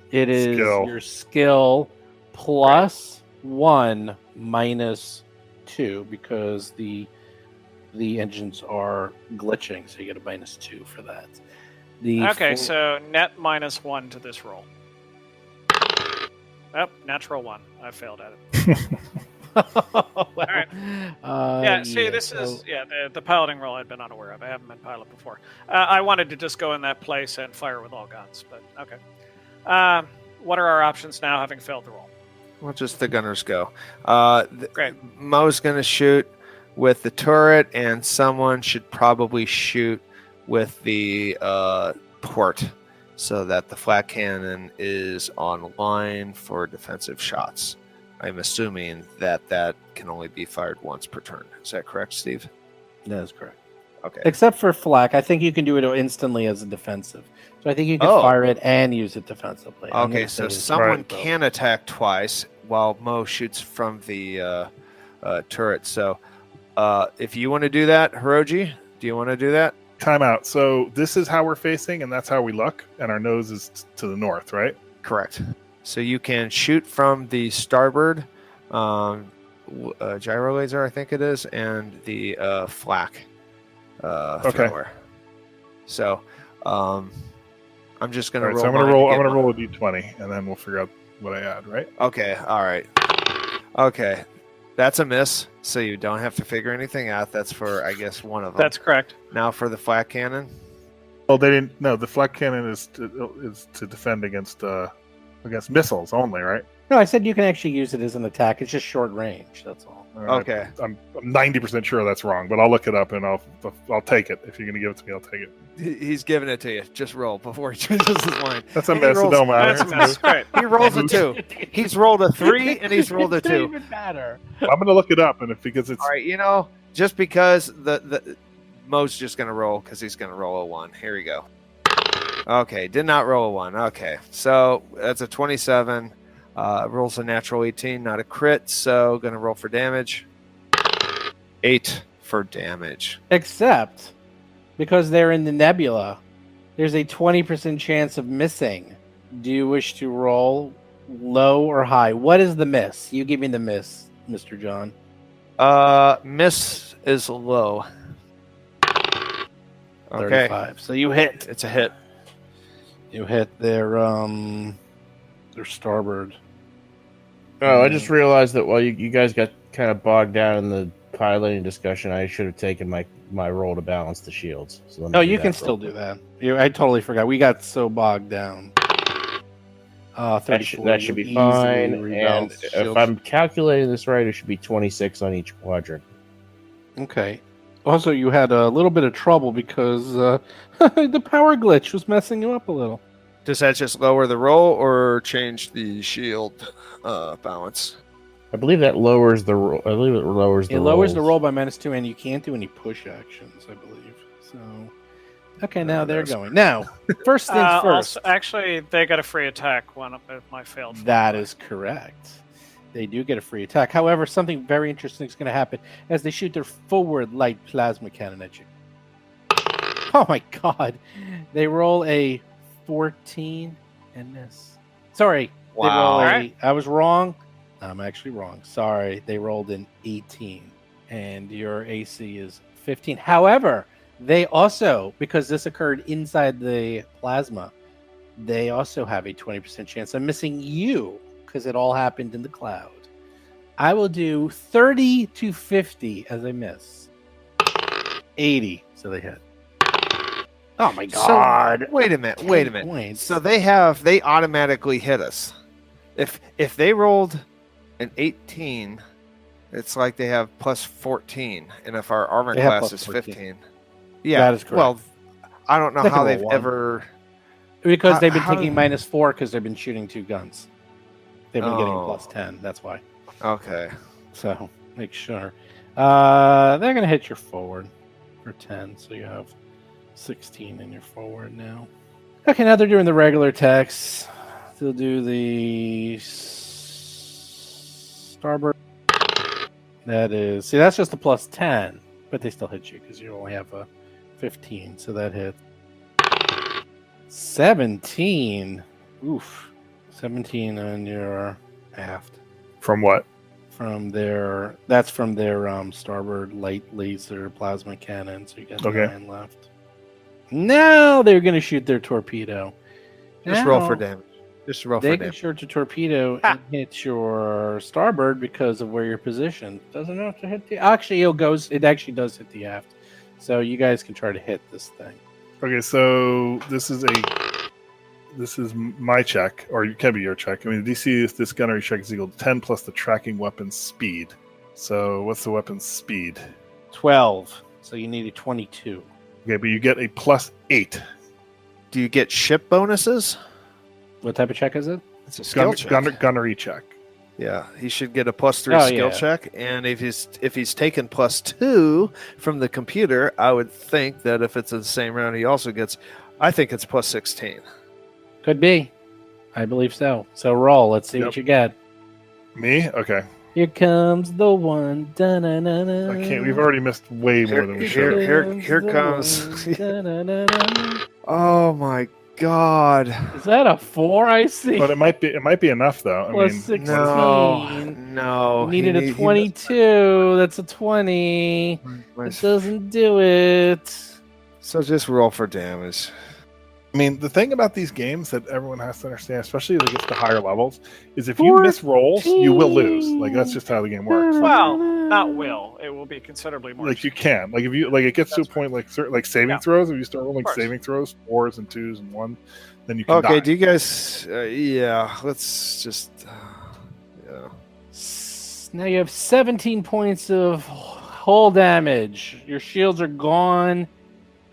It is Skill. your skill plus 1 minus 2 because the engines are glitching, so you get a -2 for that. Okay, so net -1 to this roll. Oh, natural 1. I failed at it. Well, right. Yeah, see, this is the piloting role I'd been unaware of. I haven't been pilot before. I wanted to just go in that place and fire with all guns, but okay. What are our options now, having failed the roll? Well, just the gunners go. Great. Mo's going to shoot with the turret, and someone should probably shoot with the port so that the flat cannon is online for defensive shots. I'm assuming that can only be fired once per turn. Is that correct, Steve? That is correct. Okay. Except for flak, I think you can do it instantly as a defensive. So I think you can Oh. fire it and use it defensively. I'm Okay, gonna so say it's someone both. can attack twice while Mo shoots from the turret. So if you want to do that, Hiroji, do you want to do that? Time out. So this is how we're facing, and that's how we look, and our nose is to the north, right? Correct. So you can shoot from the starboard gyro laser, I think it is, and the flak thrower. So I'm just All gonna right, roll. so I'm gonna mine roll. to I'm get gonna my- roll a d20, and then we'll figure out what I add. Right? Okay. All right. Okay. That's a miss. So you don't have to figure anything out. That's for, I guess, one of them. That's correct. Now for the flak cannon. Well, they didn't. No, the flak cannon is to defend against missiles only, right? No, I said you can actually use it as an attack. It's just short range. That's all. All right. Okay. I'm 90% sure that's wrong, but I'll look it up and I'll take it. If you're gonna give it to me, I'll take it. He's giving it to you. Just roll before he changes his mind. That's a And he miss. It rolls- don't matter. That's a mess. Great. He rolls a 2. He's rolled a 3 and he's rolled a It doesn't 2. even matter. I'm gonna look it up, and because it's All right, just because the Mo's just gonna roll because he's gonna roll a 1. Here we go. Okay, did not roll a 1. Okay, so that's a 27. Rolls a natural 18, not a crit, so going to roll for damage. 8 for damage. Except because they're in the nebula, there's a 20% chance of missing. Do you wish to roll low or high? What is the miss? You give me the miss, Mr. John. Miss is low. Okay, 35. So you hit. it's a hit. You hit their starboard. Oh, I just realized that while you guys got kind of bogged down in the piloting discussion, I should have taken my roll to balance the shields. So let me Oh, do you that can real still quick. do that. I totally forgot. We got so bogged down. 34. That should You be easily fine. And rebalance if shields. I'm calculating this right, it should be 26 on each quadrant. Okay. Also, you had a little bit of trouble because the power glitch was messing you up a little. Does that just lower the roll or change the shield balance? I believe that lowers the roll. I believe it lowers the It lowers the rolls. roll by -2, and you can't do any push actions, I believe. So, okay, now they're that's going. Now, first things first. Also, actually, they got a free attack when my failed. That is correct. They do get a free attack. However, something very interesting is going to happen as they shoot their forward light plasma cannon at you. Oh my god. They roll a 14 and miss. Sorry. They roll Wow. a, I was wrong. I'm actually wrong. Sorry. They rolled an 18 and your AC is 15. However, they also, because this occurred inside the plasma, they also have a 20% chance of missing you because it all happened in the cloud. I will do 30 to 50 as I miss. 80, so they hit. Oh my god! So, wait a minute. Wait a minute. Points. So they automatically hit us. If they rolled an 18, it's like they have plus 14, and if our armor They have class plus is 14. 15, yeah, That is correct. Well, I don't know They can how roll they've one. ever. Because they've been How- taking -4 because they've been shooting 2 guns. They've been getting Oh. plus 10. That's why. Okay. So make sure. They're going to hit your forward for 10. So you have 16 in your forward now. Okay, now they're doing the regular attacks. They'll do the starboard. That is. See, that's just a plus 10. But they still hit you because you only have a 15. So that hits. 17. Oof. 17 on your aft. From what? That's from their starboard light laser plasma cannon. So you got Okay. 9 left. Now they're going to shoot their torpedo. Just roll for Now damage. Just roll for They can damage. shoot your torpedo and hit your starboard because of where you're positioned. Doesn't have to hit the. Actually, it actually does hit the aft. So you guys can try to hit this thing. Okay, so this is my check, or it can be your check. I mean, the DC is this gunnery check is equal to 10 plus the tracking weapon's speed. So what's the weapon's speed? 12. So you need a 22. Okay, but you get a plus 8. Do you get ship bonuses? What type of check is it? It's a skill check. Gunnery check. Yeah, he should get a +3 Oh, skill yeah. check, and if he's taken +2 from the computer, I would think that if it's in the same round, he also gets. I think it's +16. Could be. I believe so. So roll. Let's see Yep. what you get. Me? Okay. Here comes the one. Da-na-na-na. I can't. We've already missed way more than we should. Here the comes- one. Da-na-na-na. Oh my god! Is that a 4? I see. But it might be enough though. I Plus mean, 16. No. You needed a 22. That's a 20. It doesn't do it. So just roll for damage. I mean, the thing about these games that everyone has to understand, especially as it gets to higher levels, is if you 14. miss rolls, you will lose. Like that's just how the game works. Well, not will. It will be considerably more. Like you can, like if you like, it gets to a point like certain like saving Yeah. throws. If you start rolling course. saving throws, 4s and 2s and 1, then you can Okay, die. do you guys? Yeah, let's just. Yeah. Now you have 17 points of hull damage. Your shields are gone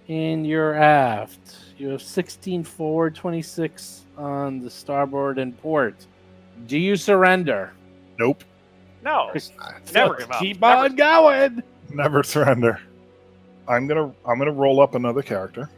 in your aft. You have 16 forward, 26 on the starboard and port. Do you surrender? Nope, No, Chris- never give up. Keep Never. on going. never surrender. I'm gonna roll up another character.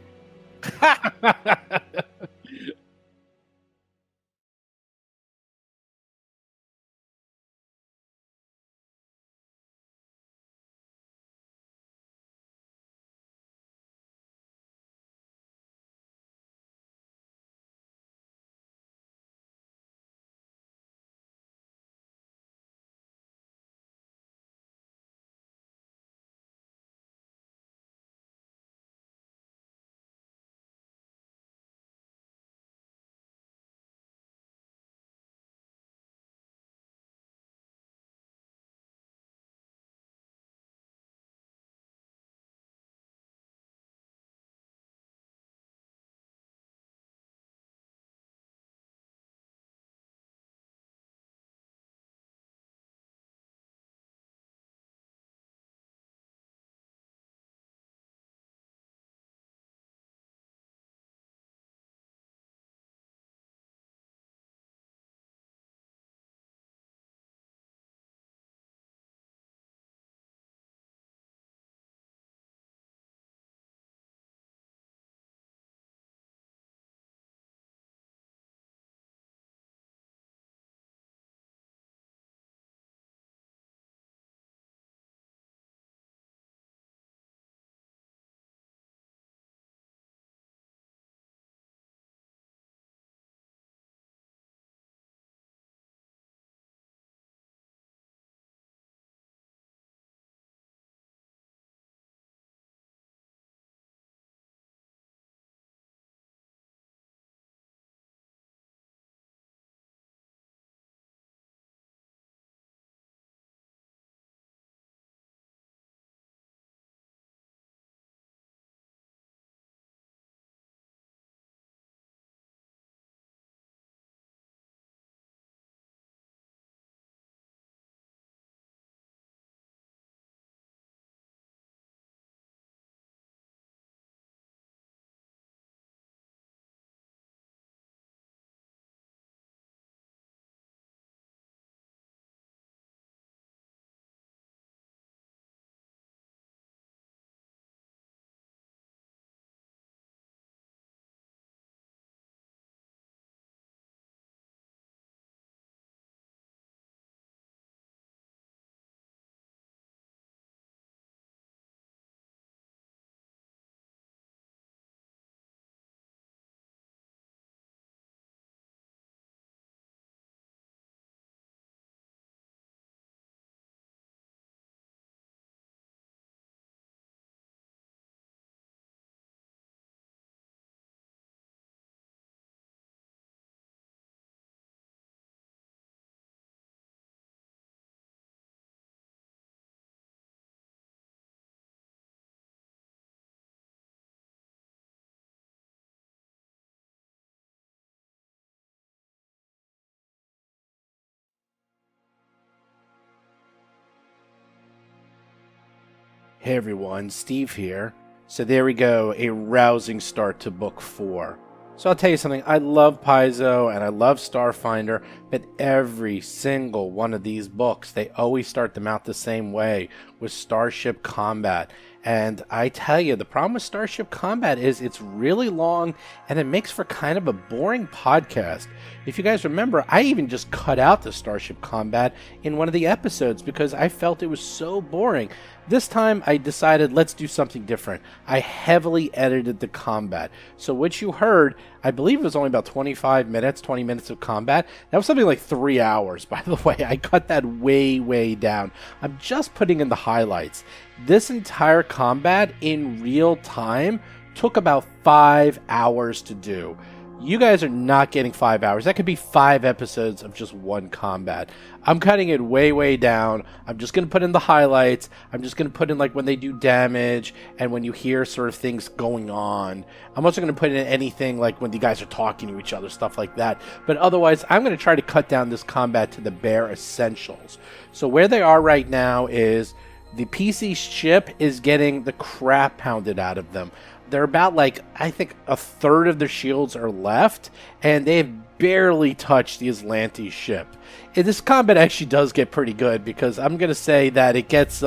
Hey everyone, Steve here. So there we go, a rousing start to book 4. So I'll tell you something, I love Paizo and I love Starfinder, but every single one of these books, they always start them out the same way, with Starship Combat. And I tell you, the problem with Starship Combat is it's really long and it makes for kind of a boring podcast. If you guys remember, I even just cut out the Starship Combat in one of the episodes because I felt it was so boring. This time I decided let's do something different. I heavily edited the combat. So what you heard, I believe it was only about 25 minutes, 20 minutes of combat. That was something like 3 hours, by the way. I cut that way down. I'm just putting in the highlights. This entire combat in real time took about 5 hours to do. You guys are not getting 5 hours. That could be 5 episodes of just one combat. I'm cutting it way down. I'm just going to put in the highlights. I'm just going to put in like when they do damage and when you hear sort of things going on. I'm also going to put in anything like when the guys are talking to each other, stuff like that. But otherwise, I'm going to try to cut down this combat to the bare essentials. So where they are right now is the PC ship is getting the crap pounded out of them. they're about like, I think a third of their shields are left, and they've barely touched the Atlantis ship. And this combat actually does get pretty good, because I'm going to say that it gets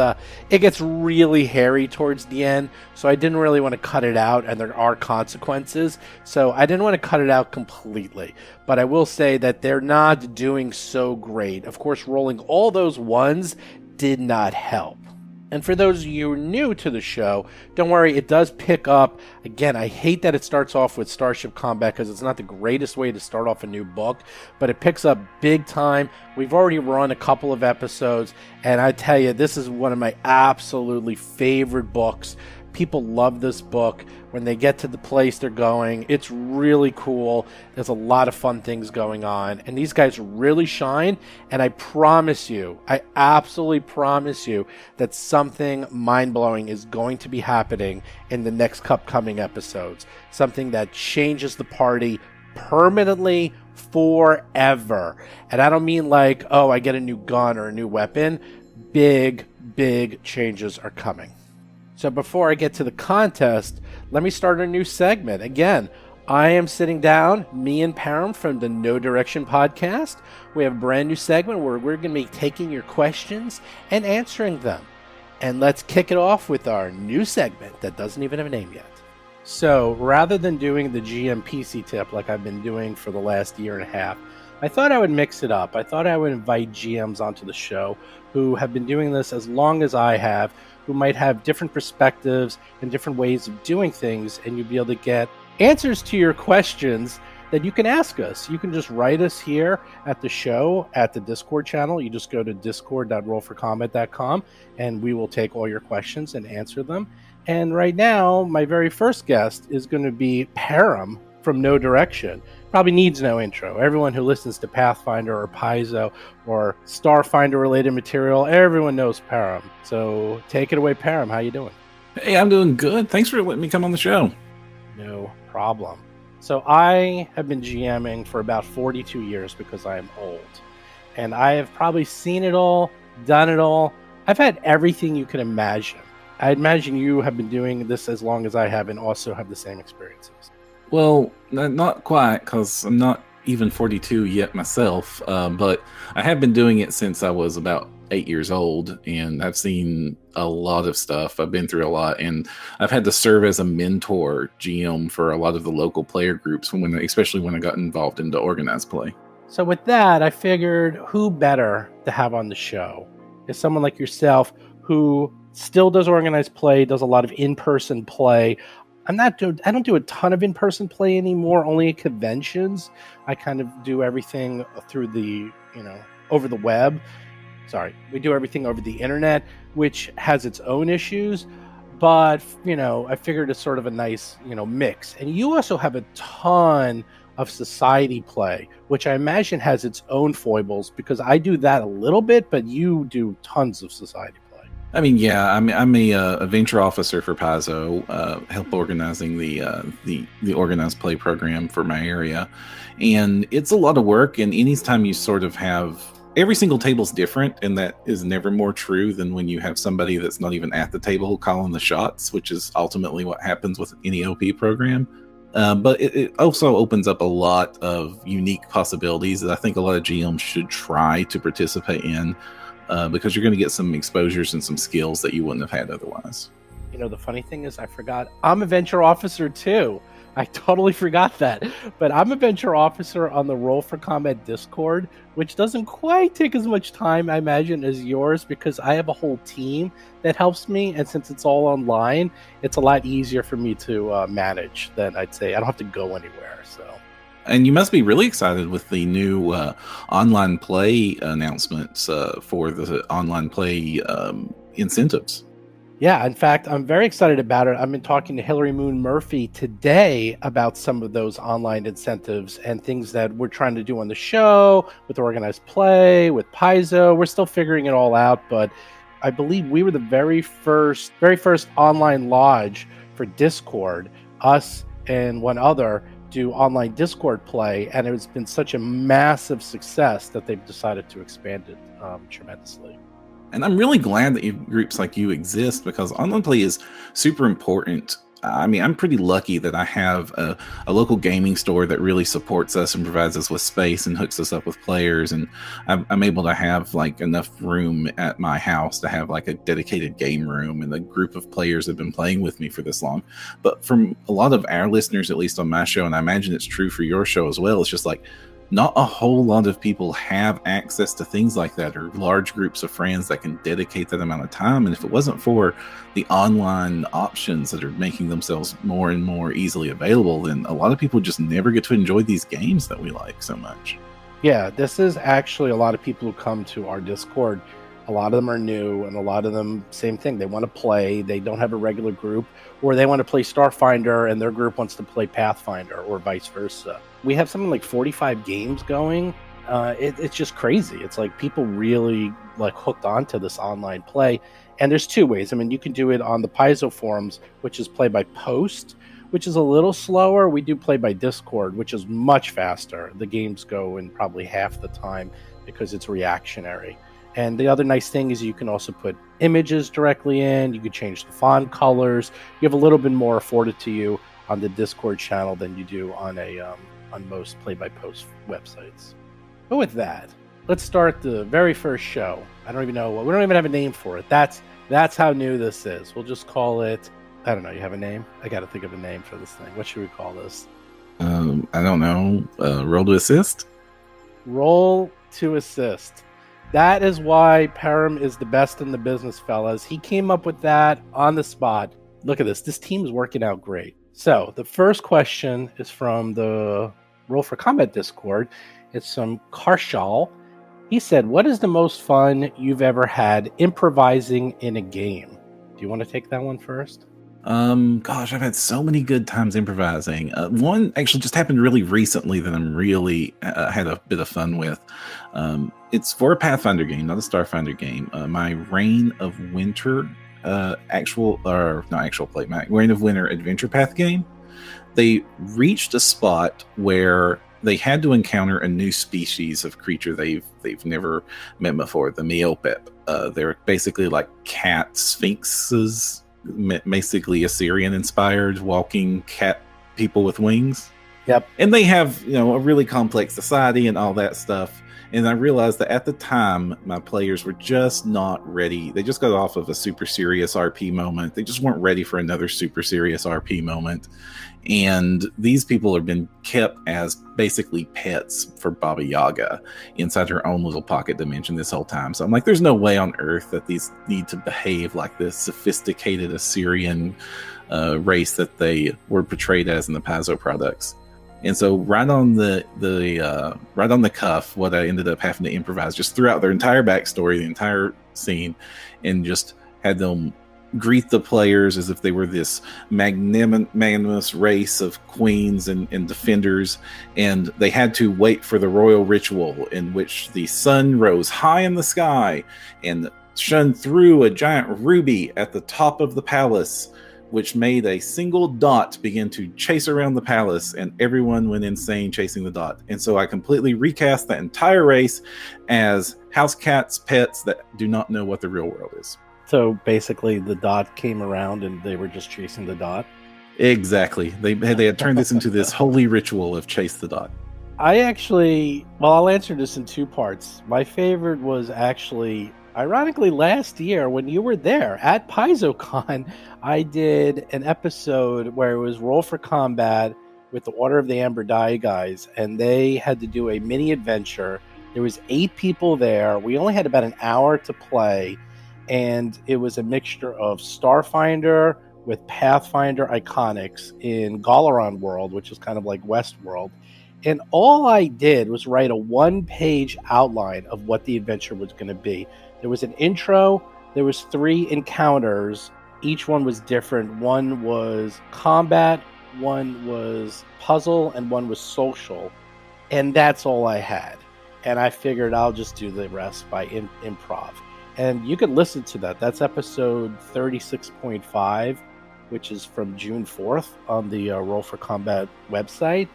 really hairy towards the end, so I didn't really want to cut it out, and there are consequences, so I didn't want to cut it out completely. But I will say that they're not doing so great. Of course, rolling all those ones did not help. And for those of you new to the show, don't worry, it does pick up. Again, I hate that it starts off with Starship Combat, because it's not the greatest way to start off a new book, but it picks up big time. We've already run a couple of episodes, and I tell you, this is one of my absolutely favorite books. People love this book. When they get to the place they're going, it's really cool. There's a lot of fun things going on, and these guys really shine, and I promise you, I absolutely promise you that something mind-blowing is going to be happening in the next upcoming episodes. Something that changes the party permanently, forever. And I don't mean like, oh, I get a new gun or a new weapon. Big changes are coming. So before I get to the contest, let me start a new segment. Again, I am sitting down, me and Param from the No Direction podcast. We have a brand new segment where we're going to be taking your questions and answering them. And let's kick it off with our new segment that doesn't even have a name yet. So rather than doing the GM PC tip like I've been doing for the last year and a half, I thought I would mix it up. I thought I would invite GMs onto the show who have been doing this as long as I have, who might have different perspectives and different ways of doing things, and you'll be able to get answers to your questions that you can ask us. You can just write us here at the show, at the Discord channel. You just go to discord.rollforcombat.com, and we will take all your questions and answer them. And right now, my very first guest is going to be Param from No Direction. Probably needs no intro. Everyone who listens to Pathfinder or Paizo or Starfinder related material, everyone knows Param. So take it away, Param. How you doing? Hey, I'm doing good. Thanks for letting me come on the show. No problem. So I have been GMing for about 42 years because I am old. And I have probably seen it all, done it all. I've had everything you can imagine. I imagine you have been doing this as long as I have and also have the same experiences. Well, not quite, because I'm not even 42 yet myself, but I have been doing it since I was about 8 years old, and I've seen a lot of stuff. I've been through a lot, and I've had to serve as a mentor GM for a lot of the local player groups, especially when I got involved into organized play. So with that, I figured who better to have on the show is someone like yourself who still does organized play, does a lot of in-person play. I don't do a ton of in-person play anymore, only at conventions. I kind of do everything through over the web. Sorry, we do everything over the internet, which has its own issues. But, I figured it's sort of a nice, mix. And you also have a ton of society play, which I imagine has its own foibles, because I do that a little bit, but you do tons of society play. I mean, yeah, I'm a venture officer for Paizo, help organizing the organized play program for my area, and it's a lot of work. And anytime you sort of have every single table's different, and that is never more true than when you have somebody that's not even at the table calling the shots, which is ultimately what happens with any OP program. But it also opens up a lot of unique possibilities that I think a lot of GMs should try to participate in. Because you're going to get some exposures and some skills that you wouldn't have had otherwise. The funny thing is, I forgot, I'm a venture officer too. I totally forgot that. But I'm a venture officer on the Roll for Combat Discord, which doesn't quite take as much time, I imagine, as yours, because I have a whole team that helps me. And since it's all online, it's a lot easier for me to manage than I'd say. I don't have to go anywhere. So. And you must be really excited with the new online play announcements for the online play incentives. Yeah, in fact, I'm very excited about it. I've been talking to Hillary Moon Murphy today about some of those online incentives and things that we're trying to do on the show with organized play, with Paizo. We're still figuring it all out, but I believe we were the very first online lodge for Discord, us and one other, do online Discord play, and it's been such a massive success that they've decided to expand it tremendously. And I'm really glad that groups like you exist, because online play is super important I'm pretty lucky that I have a local gaming store that really supports us and provides us with space and hooks us up with players. And I'm able to have like enough room at my house to have like a dedicated game room, and a group of players have been playing with me for this long. But from a lot of our listeners, at least on my show, and I imagine it's true for your show as well, it's just like, not a whole lot of people have access to things like that, or large groups of friends that can dedicate that amount of time. And if it wasn't for the online options that are making themselves more and more easily available, then a lot of people just never get to enjoy these games that we like so much. Yeah, this is actually a lot of people who come to our Discord. A lot of them are new, and a lot of them, same thing. They want to play. They don't have a regular group, or they want to play Starfinder and their group wants to play Pathfinder, or vice versa. We have something like 45 games going. It's just crazy. It's like people really like hooked onto this online play. And there's two ways. I mean, you can do it on the Paizo forums, which is play by post, which is a little slower. We do play by Discord, which is much faster. The games go in probably half the time because it's reactionary. And the other nice thing is you can also put images directly in. You can change the font colors. You have a little bit more afforded to you on the Discord channel than you do on on most play-by-post websites. But with that, let's start the very first show. I don't even know. We don't even have a name for it. That's how new this is. We'll just call it, I don't know. You have a name? I got to think of a name for this thing. What should we call this? I don't know. Roll to assist? Roll to assist. That is why Param is the best in the business, fellas. He came up with that on the spot. Look at this. This team is working out great. So the first question is from the Roll for Combat Discord. It's from Karshal. He said, what is the most fun you've ever had improvising in a game? Do you want to take that one first? Gosh, I've had so many good times improvising. One actually just happened really recently that I'm really had a bit of fun with. It's for a Pathfinder game, not a Starfinder game. My Reign of Winter my Reign of Winter Adventure Path game. They reached a spot where they had to encounter a new species of creature they've never met before, the Meopep. They're basically like cat sphinxes, basically Assyrian-inspired walking cat people with wings. Yep. And they have, a really complex society and all that stuff. And I realized that at the time, my players were just not ready. They just got off of a super serious RP moment. They just weren't ready for another super serious RP moment. And these people have been kept as basically pets for Baba Yaga inside her own little pocket dimension this whole time. So I'm like, there's no way on earth that these need to behave like this sophisticated Assyrian race that they were portrayed as in the Paizo products. And so right on the cuff, what I ended up having to improvise just throughout their entire backstory, the entire scene, and just had them greet the players as if they were this magnanimous race of queens and defenders, and they had to wait for the royal ritual in which the sun rose high in the sky and shone through a giant ruby at the top of the palace, which made a single dot begin to chase around the palace, and everyone went insane chasing the dot. And so I completely recast the entire race as house cats, pets that do not know what the real world is. So basically the dot came around and they were just chasing the dot? Exactly. They had turned this into this holy ritual of chase the dot. I'll answer this in two parts. My favorite was actually, ironically, last year when you were there at PaizoCon, I did an episode where it was Roll for Combat with the Order of the Amber Die guys, and they had to do a mini adventure. There was 8 people there. We only had about an hour to play, and it was a mixture of Starfinder with Pathfinder iconics in Galaran world, which is kind of like Westworld. And all I did was write a 1-page outline of what the adventure was going to be. There was an intro, there was 3 encounters, each one was different. One was combat, one was puzzle, and one was social. And that's all I had. And I figured I'll just do the rest by improv. And you can listen to that. That's episode 36.5, which is from June 4th on the Roll for Combat website.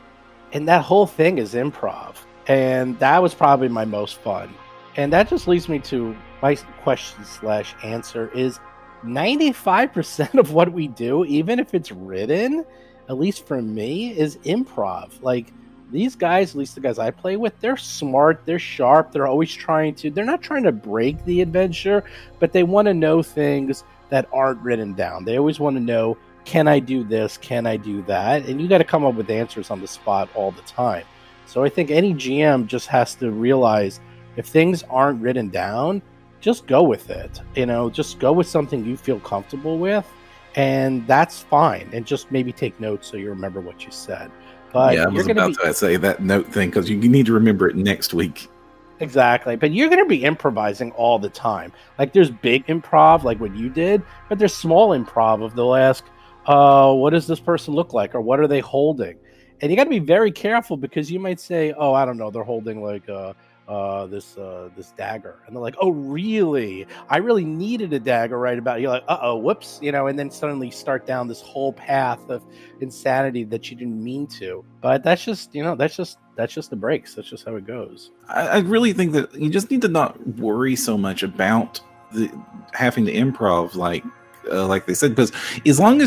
And that whole thing is improv. And that was probably my most fun. And that just leads me to my question/answer is, 95% of what we do, even if it's written, at least for me, is improv. Like, these guys, at least the guys I play with, they're smart, they're sharp, they're always they're not trying to break the adventure, but they want to know things that aren't written down. They always want to know, can I do this? Can I do that? And you got to come up with answers on the spot all the time. So I think any GM just has to realize if things aren't written down, just go with it. Just go with something you feel comfortable with, and that's fine. And just maybe take notes so you remember what you said. But yeah, I was about to say that note thing because you need to remember it next week. Exactly. But you're going to be improvising all the time. Like, there's big improv, like what you did, but there's small improv of they'll ask, what does this person look like? Or what are they holding? And you got to be very careful because you might say, oh, I don't know, they're holding like this dagger. And they're like, oh, really? I really needed a dagger right about. You're like, whoops, and then suddenly start down this whole path of insanity that you didn't mean to. But that's just the breaks. That's just how it goes. I really think that you just need to not worry so much about having to improv like they said, because as long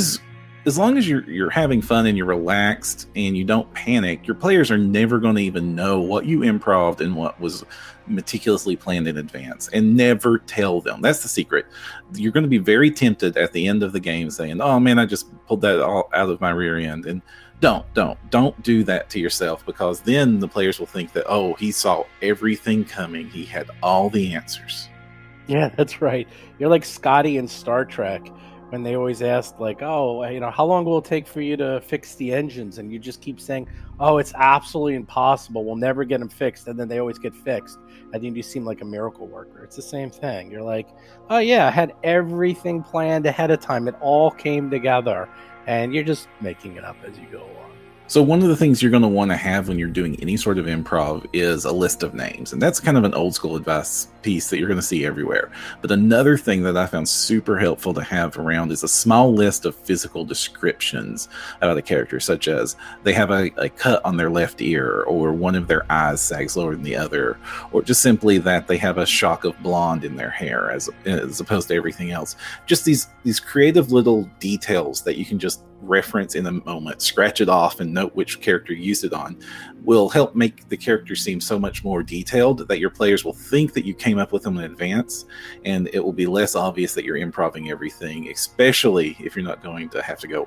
as you're having fun and you're relaxed and you don't panic, your players are never going to even know what you improv'd and what was meticulously planned in advance, and never tell them. That's the secret. You're going to be very tempted at the end of the game saying, oh man, I just pulled that all out of my rear end. And don't do that to yourself, because then the players will think that, oh, he saw everything coming. He had all the answers. Yeah, that's right. You're like Scotty in Star Trek when they always ask, like, oh, how long will it take for you to fix the engines? And you just keep saying, oh, it's absolutely impossible. We'll never get them fixed. And then they always get fixed. And then you seem like a miracle worker. It's the same thing. You're like, oh, yeah, I had everything planned ahead of time. It all came together. And you're just making it up as you go along. So one of the things you're going to want to have when you're doing any sort of improv is a list of names. And that's kind of an old school advice piece that you're going to see everywhere. But another thing that I found super helpful to have around is a small list of physical descriptions about a character, such as they have a cut on their left ear, or one of their eyes sags lower than the other, or just simply that they have a shock of blonde in their hair as opposed to everything else. Just these creative little details that you can just reference in a moment, scratch it off and note which character you used it on, will help make the character seem so much more detailed that your players will think that you came up with them in advance, and it will be less obvious that you're improvising everything, especially if you're not going to have to go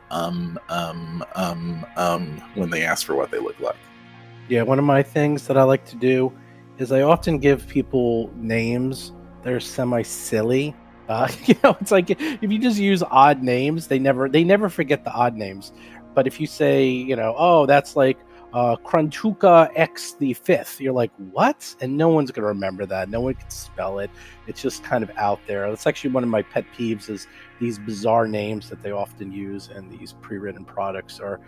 when they ask for what they look like. Yeah, one of my things that I like to do is I often give people names that are semi-silly. It's like if you just use odd names, they never forget the odd names. But if you say, oh, that's like Kruntuka X the Fifth, you're like, what? And no one's going to remember that. No one can spell it. It's just kind of out there. That's actually one of my pet peeves, is these bizarre names that they often use in these pre-written products are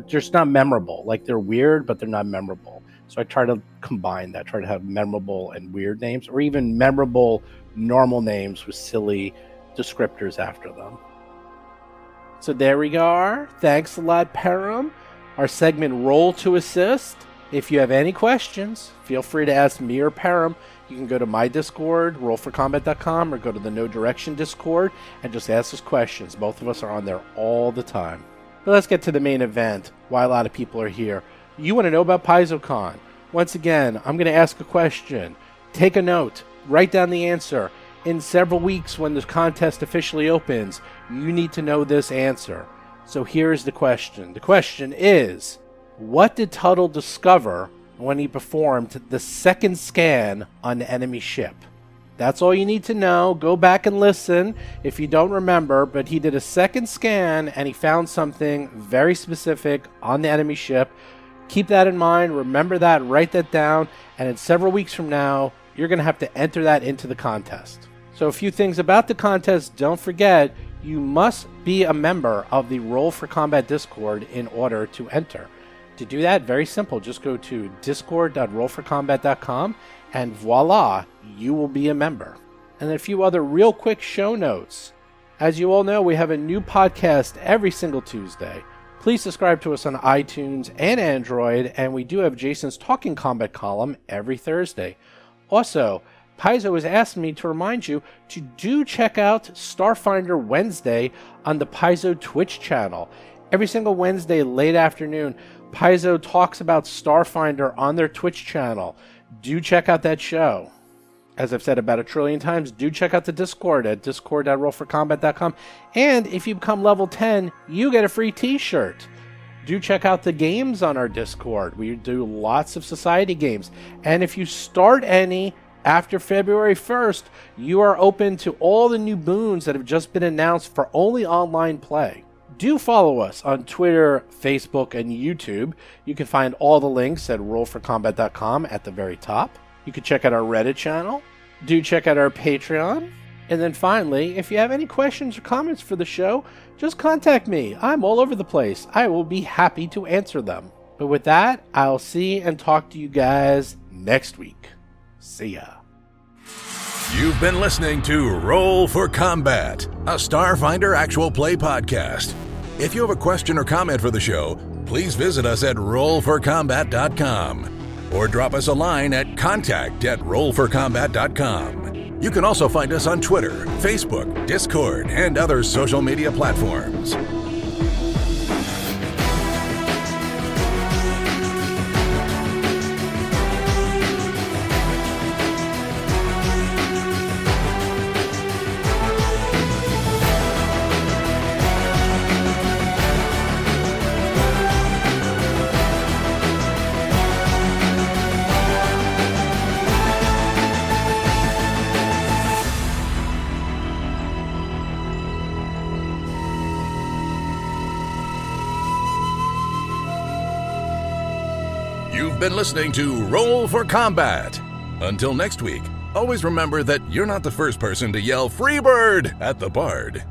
just not memorable. Like, they're weird, but they're not memorable. So I try to combine that, try to have memorable and weird names, or even memorable normal names with silly descriptors after them. So there we are. Thanks a lot, Param. Our segment Roll to Assist. If you have any questions, feel free to ask me or Param. You can go to my Discord, rollforcombat.com, or go to the No Direction Discord and just ask us questions. Both of us are on there all the time. But let's get to the main event, why a lot of people are here. You want to know about PaizoCon. Once again, I'm going to ask a question. Take a note. Write down the answer. In several weeks, when the contest officially opens, you need to know this answer. So here's the question. The question is, what did Tuttle discover when he performed the second scan on the enemy ship? That's all you need to know. Go back and listen if you don't remember, but he did a second scan and he found something very specific on the enemy ship. Keep that in mind. Remember that. Write that down. And in several weeks from now, you're going to have to enter that into the contest. So a few things about the contest. Don't forget, you must be a member of the Roll for Combat Discord in order to enter. To do that, very simple. Just go to discord.rollforcombat.com and voila, you will be a member. And a few other real quick show notes. As you all know, we have a new podcast every single Tuesday. Please subscribe to us on iTunes and Android, and we do have Jason's Talking Combat column every Thursday. Also, Paizo has asked me to remind you to do check out Starfinder Wednesday on the Paizo Twitch channel. Every single Wednesday late afternoon, Paizo talks about Starfinder on their Twitch channel. Do check out that show. As I've said about 1 trillion times, do check out the Discord at discord.rollforcombat.com. And if you become level 10, you get a free t-shirt. Do check out the games on our Discord. We do lots of society games. And if you start any after February 1st, you are open to all the new boons that have just been announced for only online play. Do follow us on Twitter, Facebook, and YouTube. You can find all the links at rollforcombat.com at the very top. You can check out our Reddit channel. Do check out our Patreon. And then finally, if you have any questions or comments for the show, just contact me. I'm all over the place. I will be happy to answer them. But with that, I'll see and talk to you guys next week. See ya. You've been listening to Roll for Combat, a Starfinder actual play podcast. If you have a question or comment for the show, please visit us at rollforcombat.com or drop us a line at contact@rollforcombat.com. You can also find us on Twitter, Facebook, Discord, and other social media platforms. You've been listening to Roll for Combat. Until next week, always remember that you're not the first person to yell "Freebird" at the Bard.